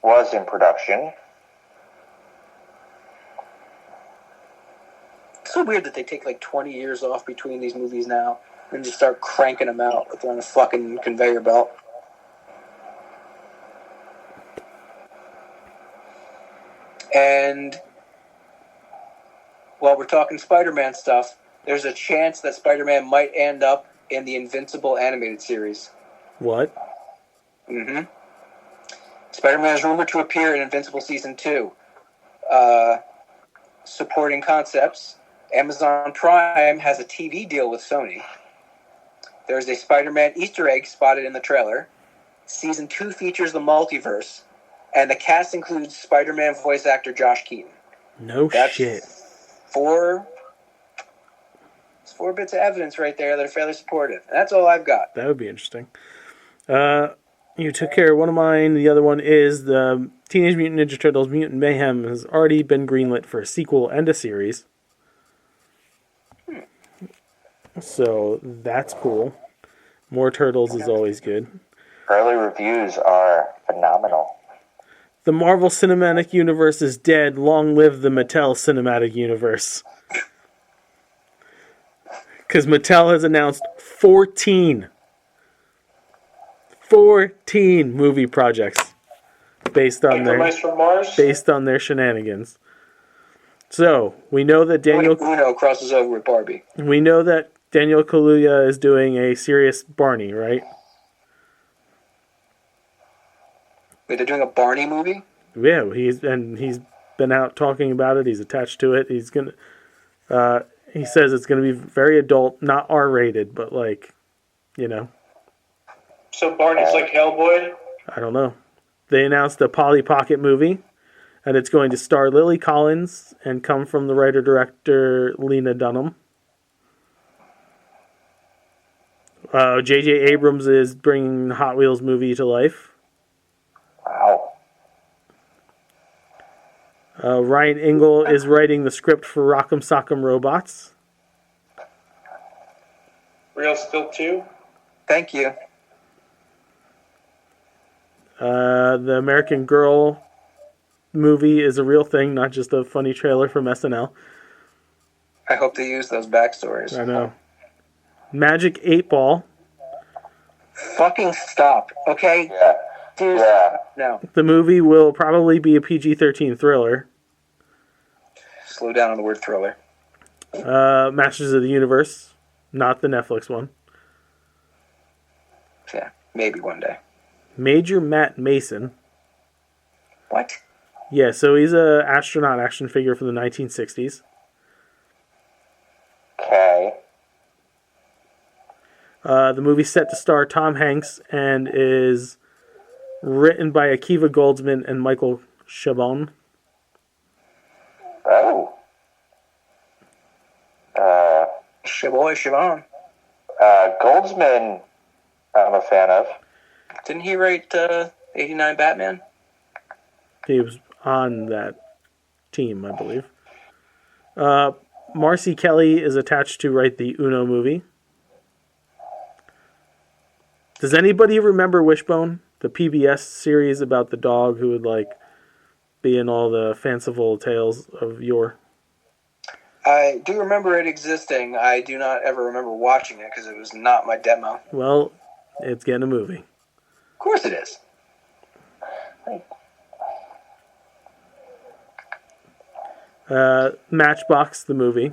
was in production. It's so weird that they take like 20 years off between these movies now and just start cranking them out like they're on a fucking conveyor belt. And while we're talking Spider-Man stuff, there's a chance that Spider-Man might end up in the Invincible animated series. What? Mm-hmm. Spider-Man is rumored to appear in Invincible Season 2. Supporting concepts, Amazon Prime has a TV deal with Sony. There's a Spider-Man Easter egg spotted in the trailer. Season 2 features the multiverse, and the cast includes Spider-Man voice actor Josh Keaton. No shit. Four bits of evidence right there that are fairly supportive. And that's all I've got. That would be interesting. You took care of one of mine. The other one is the Teenage Mutant Ninja Turtles Mutant Mayhem has already been greenlit for a sequel and a series. So that's cool. More turtles is always good. Early reviews are phenomenal. The Marvel Cinematic Universe is dead. Long live the Mattel Cinematic Universe. Because Mattel has announced 14 movie projects based on their shenanigans. So we know that Uno crosses over with Barbie. We know that Daniel Kaluuya is doing a serious Barney, right? Wait, they're doing a Barney movie? Yeah, he's been out talking about it. He's attached to it. He's gonna. He says it's gonna be very adult, not R-rated, but like, you know. So Barney's like Hellboy? I don't know. They announced a Polly Pocket movie, and it's going to star Lily Collins and come from the writer-director Lena Dunham. J.J. Abrams is bringing the Hot Wheels movie to life. Wow. Ryan Engel is writing the script for Rock'em Sock'em Robots. Real Still 2? Thank you. The American Girl movie is a real thing, not just a funny trailer from SNL. I hope they use those backstories. I know. Magic 8 Ball. Fucking stop, okay? Yeah. Seriously. Yeah. No. The movie will probably be a PG-13 thriller. Slow down on the word thriller. Masters of the Universe, not the Netflix one. Yeah, maybe one day. Major Matt Mason. What? Yeah, so he's a astronaut action figure from the 1960s. Okay. The movie's set to star Tom Hanks and is written by Akiva Goldsman and Michael Chabon. Oh. Chabon. Goldsman, I'm a fan of. Didn't he write 89 Batman? He was on that team, I believe. Marcy Kelly is attached to write the Uno movie. Does anybody remember Wishbone? The PBS series about the dog who would like be in all the fanciful tales of yore. I do remember it existing. I do not ever remember watching it because it was not my demo. Well, it's getting a movie. Of course it is. Matchbox, the movie.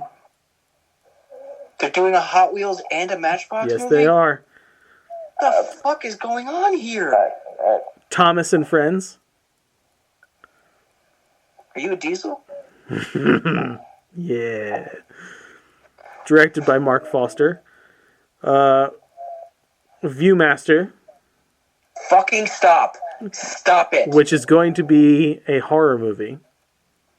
They're doing a Hot Wheels and a Matchbox movie? Yes, they are. What the fuck is going on here? Thomas and Friends. Are you a diesel? Yeah. Directed by Mark Foster. Viewmaster. Fucking stop. Stop it. Which is going to be a horror movie.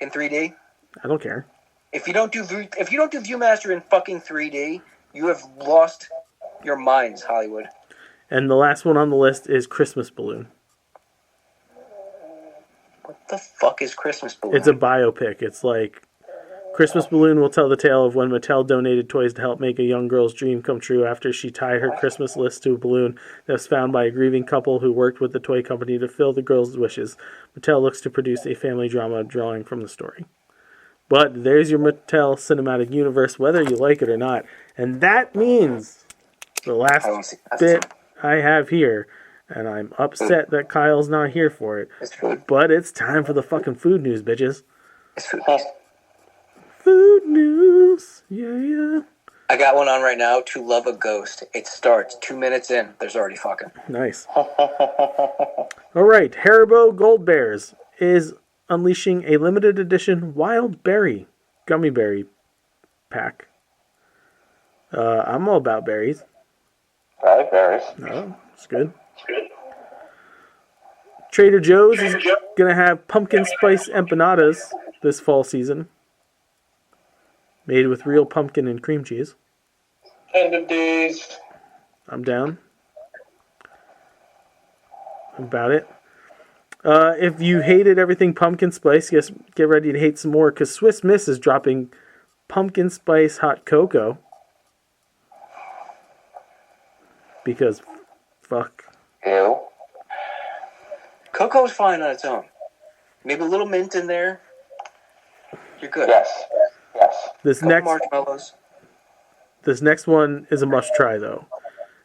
In 3D? I don't care. If you don't do Viewmaster in fucking 3D, you have lost your minds, Hollywood. And the last one on the list is Christmas Balloon. What the fuck is Christmas Balloon? It's a biopic. It's like Christmas Balloon will tell the tale of when Mattel donated toys to help make a young girl's dream come true after she tied her Christmas list to a balloon that was found by a grieving couple who worked with the toy company to fill the girl's wishes. Mattel looks to produce a family drama drawing from the story. But there's your Mattel Cinematic Universe, whether you like it or not. And that means the last bit I have here, and I'm upset that Kyle's not here for it. But it's time for the fucking food news, bitches. It's food. Food news. Yeah. I got one on right now. To Love a Ghost. It starts 2 minutes in. There's already fucking. Nice. All right. Haribo Gold Bears is unleashing a limited edition wild berry gummy berry pack. I'm all about berries. I like berries. Oh, it's good. Trader Joe's is going to have pumpkin spice empanadas this fall season. Made with real pumpkin and cream cheese. End of days. I'm down. About it. If you hated everything pumpkin spice, get ready to hate some more, because Swiss Miss is dropping pumpkin spice hot cocoa. Because, fuck. Ew. Cocoa's fine on its own. Maybe a little mint in there. You're good. Yes. This Couple next marshmallows. This next one is a must-try, though.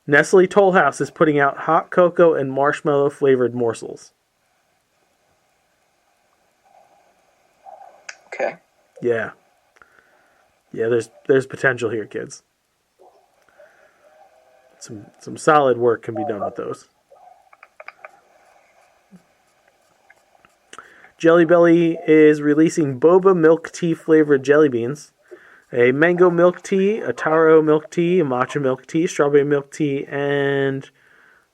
Nestle Toll House is putting out hot cocoa and marshmallow-flavored morsels. Okay. Yeah. Yeah, there's potential here, kids. Some solid work can be done with those. Jelly Belly is releasing boba milk tea flavored jelly beans, a mango milk tea, a taro milk tea, a matcha milk tea, strawberry milk tea, and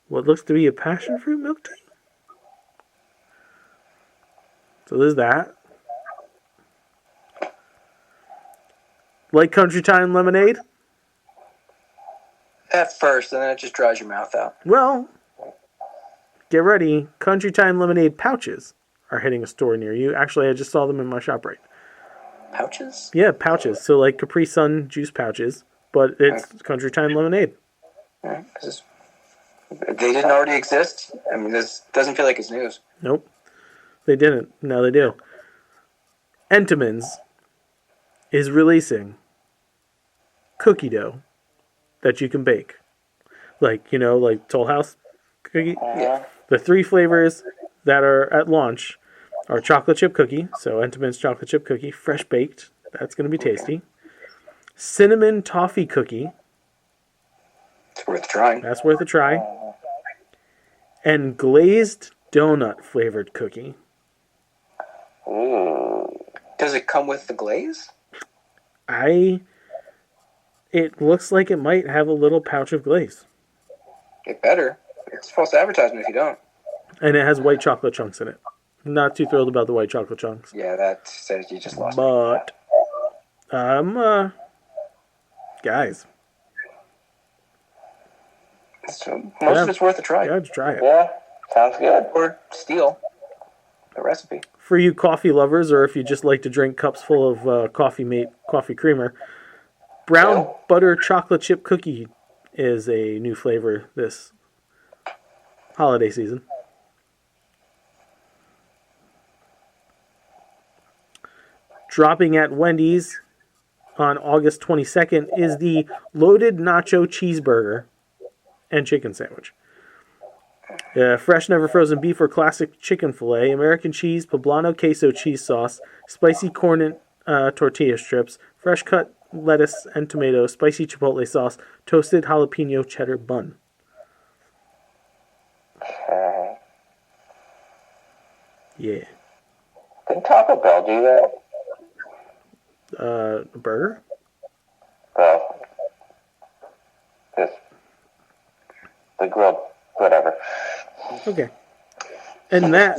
what looks to be a passion fruit milk tea. So there's that. Like Country Time lemonade? At first, and then it just dries your mouth out. Well, get ready. Country Time lemonade pouches are hitting a store near you. Actually, I just saw them in my shop right. Pouches? Yeah, pouches. So like Capri Sun juice pouches, but it's Country Time lemonade. Yeah, because they didn't already exist. I mean, this doesn't feel like it's news. Nope. They didn't. Now they do. Entenmann's is releasing cookie dough that you can bake. Like Toll House cookie. Yeah. The 3 flavors that are at launch are chocolate chip cookie, so Entenmann's chocolate chip cookie, fresh baked. That's going to be tasty. Cinnamon toffee cookie. It's worth trying. That's worth a try. And glazed donut flavored cookie. Ooh. Does it come with the glaze? It looks like it might have a little pouch of glaze. It better. It's false advertisement if you don't. And it has white chocolate chunks in it. Not too thrilled about the white chocolate chunks. Yeah, that says you just lost. But, guys. So most of it's worth a try. Yeah, just try it. Yeah, sounds good. Or steal the recipe. For you coffee lovers, or if you just like to drink cups full of coffee creamer, brown butter chocolate chip cookie is a new flavor this holiday season. Dropping at Wendy's on August 22nd is the loaded nacho cheeseburger and chicken sandwich. Fresh, never frozen beef or classic chicken fillet, American cheese, poblano queso cheese sauce, spicy corn tortilla strips, fresh cut lettuce and tomato, spicy chipotle sauce, toasted jalapeno cheddar bun. Okay. Yeah. Didn't Taco Bell do that? A burger? Well, the grilled, whatever. Okay. And that,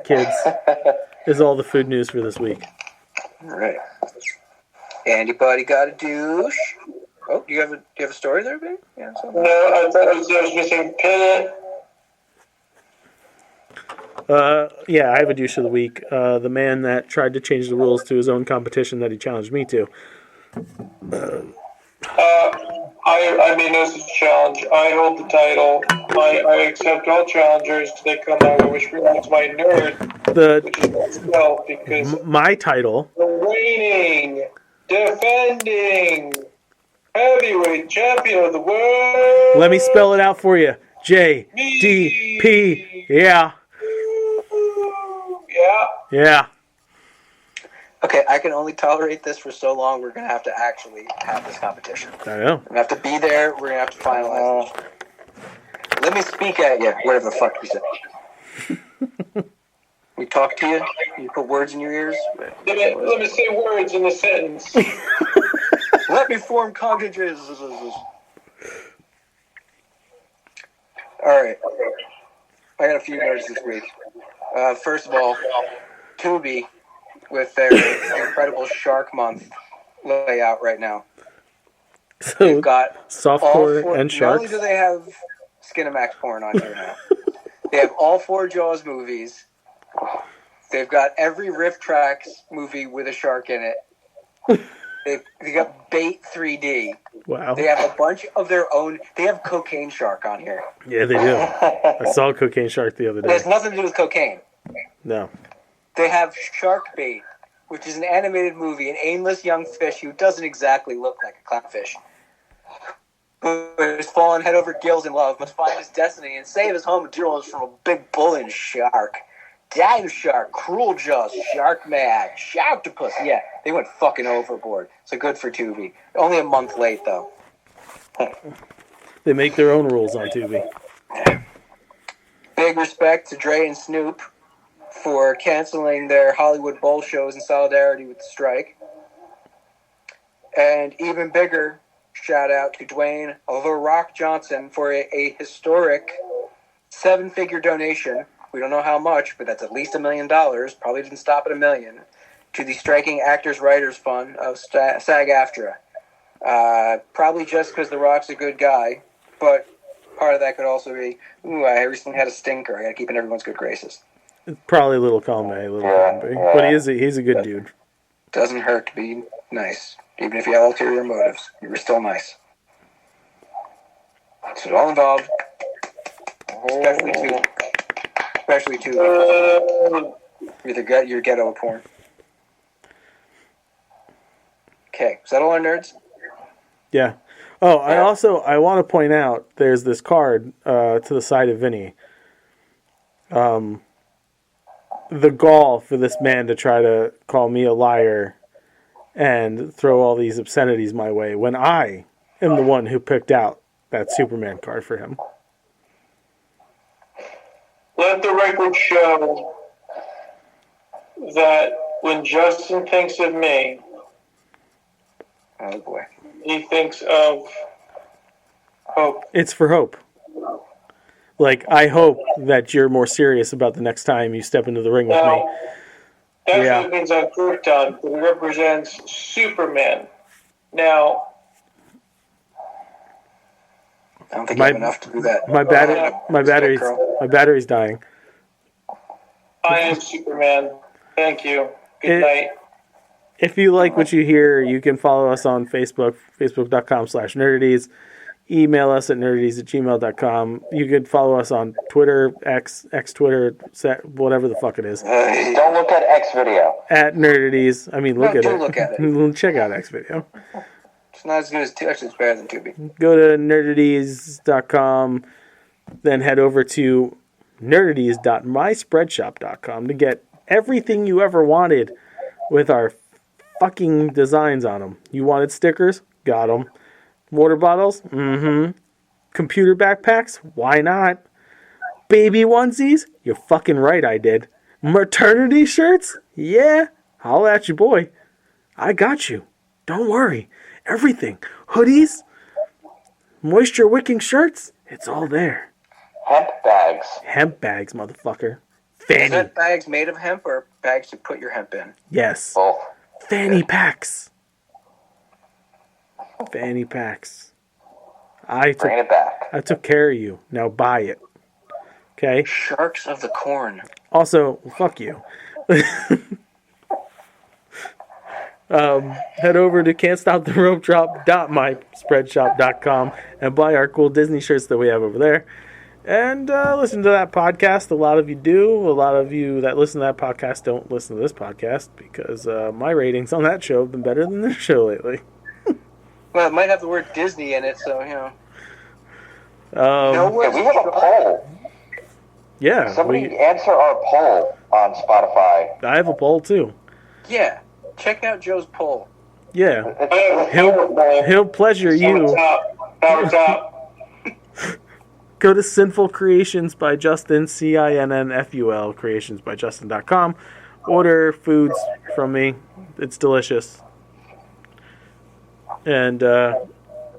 kids, is all the food news for this week. All right. Anybody got a douche? Oh, do you have a story there, babe? Yeah, no, I thought I was missing Pennant. Yeah, I have a douche of the week. The man that tried to change the rules to his own competition that he challenged me to. I made no such challenge. I hold the title. I accept all challengers. They come out, which reminds my nerd, which is myself, because my title, the reigning, defending heavyweight champion of the world. Let me spell it out for you. JDP. Yeah. Yeah. Okay, I can only tolerate this for so long. We're going to actually have this competition. I know. We're going to have to be there. We're going to have to finalize this. Let me speak at you, whatever the fuck you say. We talk to you. You put words in your ears. Let me say words in a sentence. Let me form cognitive. All right. I got a few nerds this week. First of all, Tubi with their incredible Shark Month layout right now. So they've got softcore and sharks. Not only do they have Skinamax porn on here now, they have all 4 Jaws movies. They've got every Riff Tracks movie with a shark in it. They got Bait 3D. Wow. They have a bunch of their own. They have Cocaine Shark on here. Yeah, they do. I saw Cocaine Shark the other It day. has nothing to do with cocaine. No. They have Shark Bait, which is an animated movie, an aimless young fish who doesn't exactly look like a clownfish, who has fallen head over gills in love, must find his destiny and save his home materials from a big bullying shark. Dive shark, cruel jaws, shark mad, sharktopus. Yeah, they went fucking overboard. So good for Tubi. Only a month late, though. They make their own rules on Tubi. Big respect to Dre and Snoop for canceling their Hollywood Bowl shows in solidarity with the strike. And even bigger shout out to Dwayne The Rock Johnson for a historic 7-figure donation. We don't know how much, but that's at least $1 million. Probably didn't stop at $1 million. To the Striking Actors Writers Fund of SAG-AFTRA. Probably just because The Rock's a good guy, but part of that could also be, I recently had a stinker. I got to keep in everyone's good graces. Probably a little column A, a little column B. But he's a good dude. Doesn't hurt to be nice. Even if you have ulterior motives, you were still nice. So all involved. Especially two. Your ghetto porn. Okay, is that all our nerds? Yeah. Oh, I want to point out there's this card to the side of Vinny. The gall for this man to try to call me a liar and throw all these obscenities my way when I am the one who picked out that Superman card for him. Let the record show that when Justin thinks of me, oh boy, he thinks of hope. It's for hope. Like, I hope that you're more serious about the next time you step into the ring with me. That's what it means on Krypton, but it represents Superman. Now, I don't think I have enough to do that. My battery's dying. I am Superman. Thank you. Good night. If you like what you hear, you can follow us on Facebook, facebook.com/nerdities. Email us at nerdities@gmail.com. You could follow us on Twitter, X Twitter, whatever the fuck it is. Don't look at X video. At nerdities. I mean, look at it. Look at it. Check out X video. It's not as good as actually it's better than Tubi. Go to nerdities.com, then head over to nerdities.myspreadshop.com to get everything you ever wanted with our fucking designs on them. You wanted stickers? Got them. Water bottles? Mm-hmm. Computer backpacks? Why not? Baby onesies? You're fucking right, I did. Maternity shirts? Yeah. Holla at you, boy. I got you. Don't worry. Everything. Hoodies? Moisture wicking shirts? It's all there. Hemp bags. Hemp bags, motherfucker. Fanny. Is that bags made of hemp or bags to put your hemp in? Yes. Both. Fanny packs. Fanny packs. Bring it back. I took care of you. Now buy it. Okay? Sharks of the corn. Also, fuck you. Head over to can'tstoptheropedrop.myspreadshop.com and buy our cool Disney shirts that we have over there. And listen to that podcast. A lot of you do. A lot of you that listen to that podcast don't listen to this podcast because my ratings on that show have been better than this show lately. Well, it might have the word Disney in it, so, you know. We have a poll. Yeah. Somebody answer our poll on Spotify. I have a poll, too. Yeah. Check out Joe's poll. Yeah. He'll pleasure you. Power top. Go to Sinful Creations by Justin, CINNFUL, creationsbyjustin.com. Order foods from me. It's delicious. And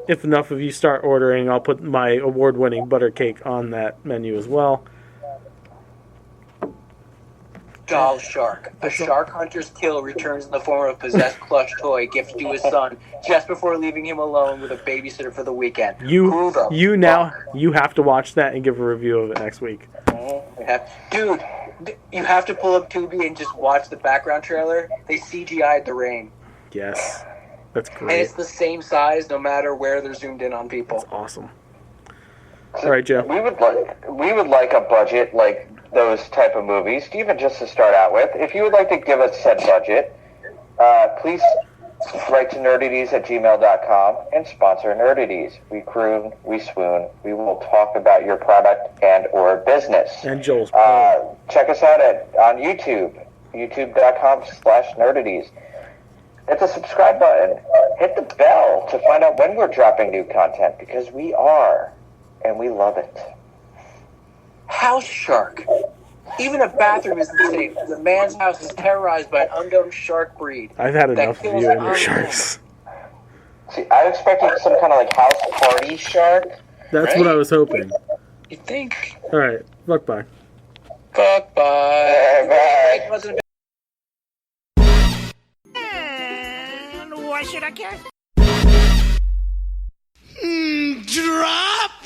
if enough of you start ordering, I'll put my award-winning butter cake on that menu as well. Doll Shark. A shark hunter's kill returns in the form of a possessed plush toy gifted to his son just before leaving him alone with a babysitter for the weekend. You have to watch that and give a review of it next week. Dude, you have to pull up Tubi and just watch the background trailer. They CGI'd the rain. Yes. That's And great. it's the same size no matter where they're zoomed in on people. That's awesome. All right, Joe. We would like a budget like those type of movies, even just to start out with. If you would like to give us said budget, please write to nerdities@gmail.com and sponsor Nerdities. We croon, we swoon, we will talk about your product and or business. And Joel's check us out on YouTube, youtube.com/nerdities. Hit the subscribe button. Hit the bell to find out when we're dropping new content, because we are, and we love it. House shark. Even a bathroom isn't safe. The man's house is terrorized by an unknown shark breed. I've had enough of kills you and your animals. sharks. See, I expected some kind of like house party shark. That's Right? what I was hoping. You think? All right. Fuck bye. Fuck bye. Bye. Wasn't And why should I care? Drop!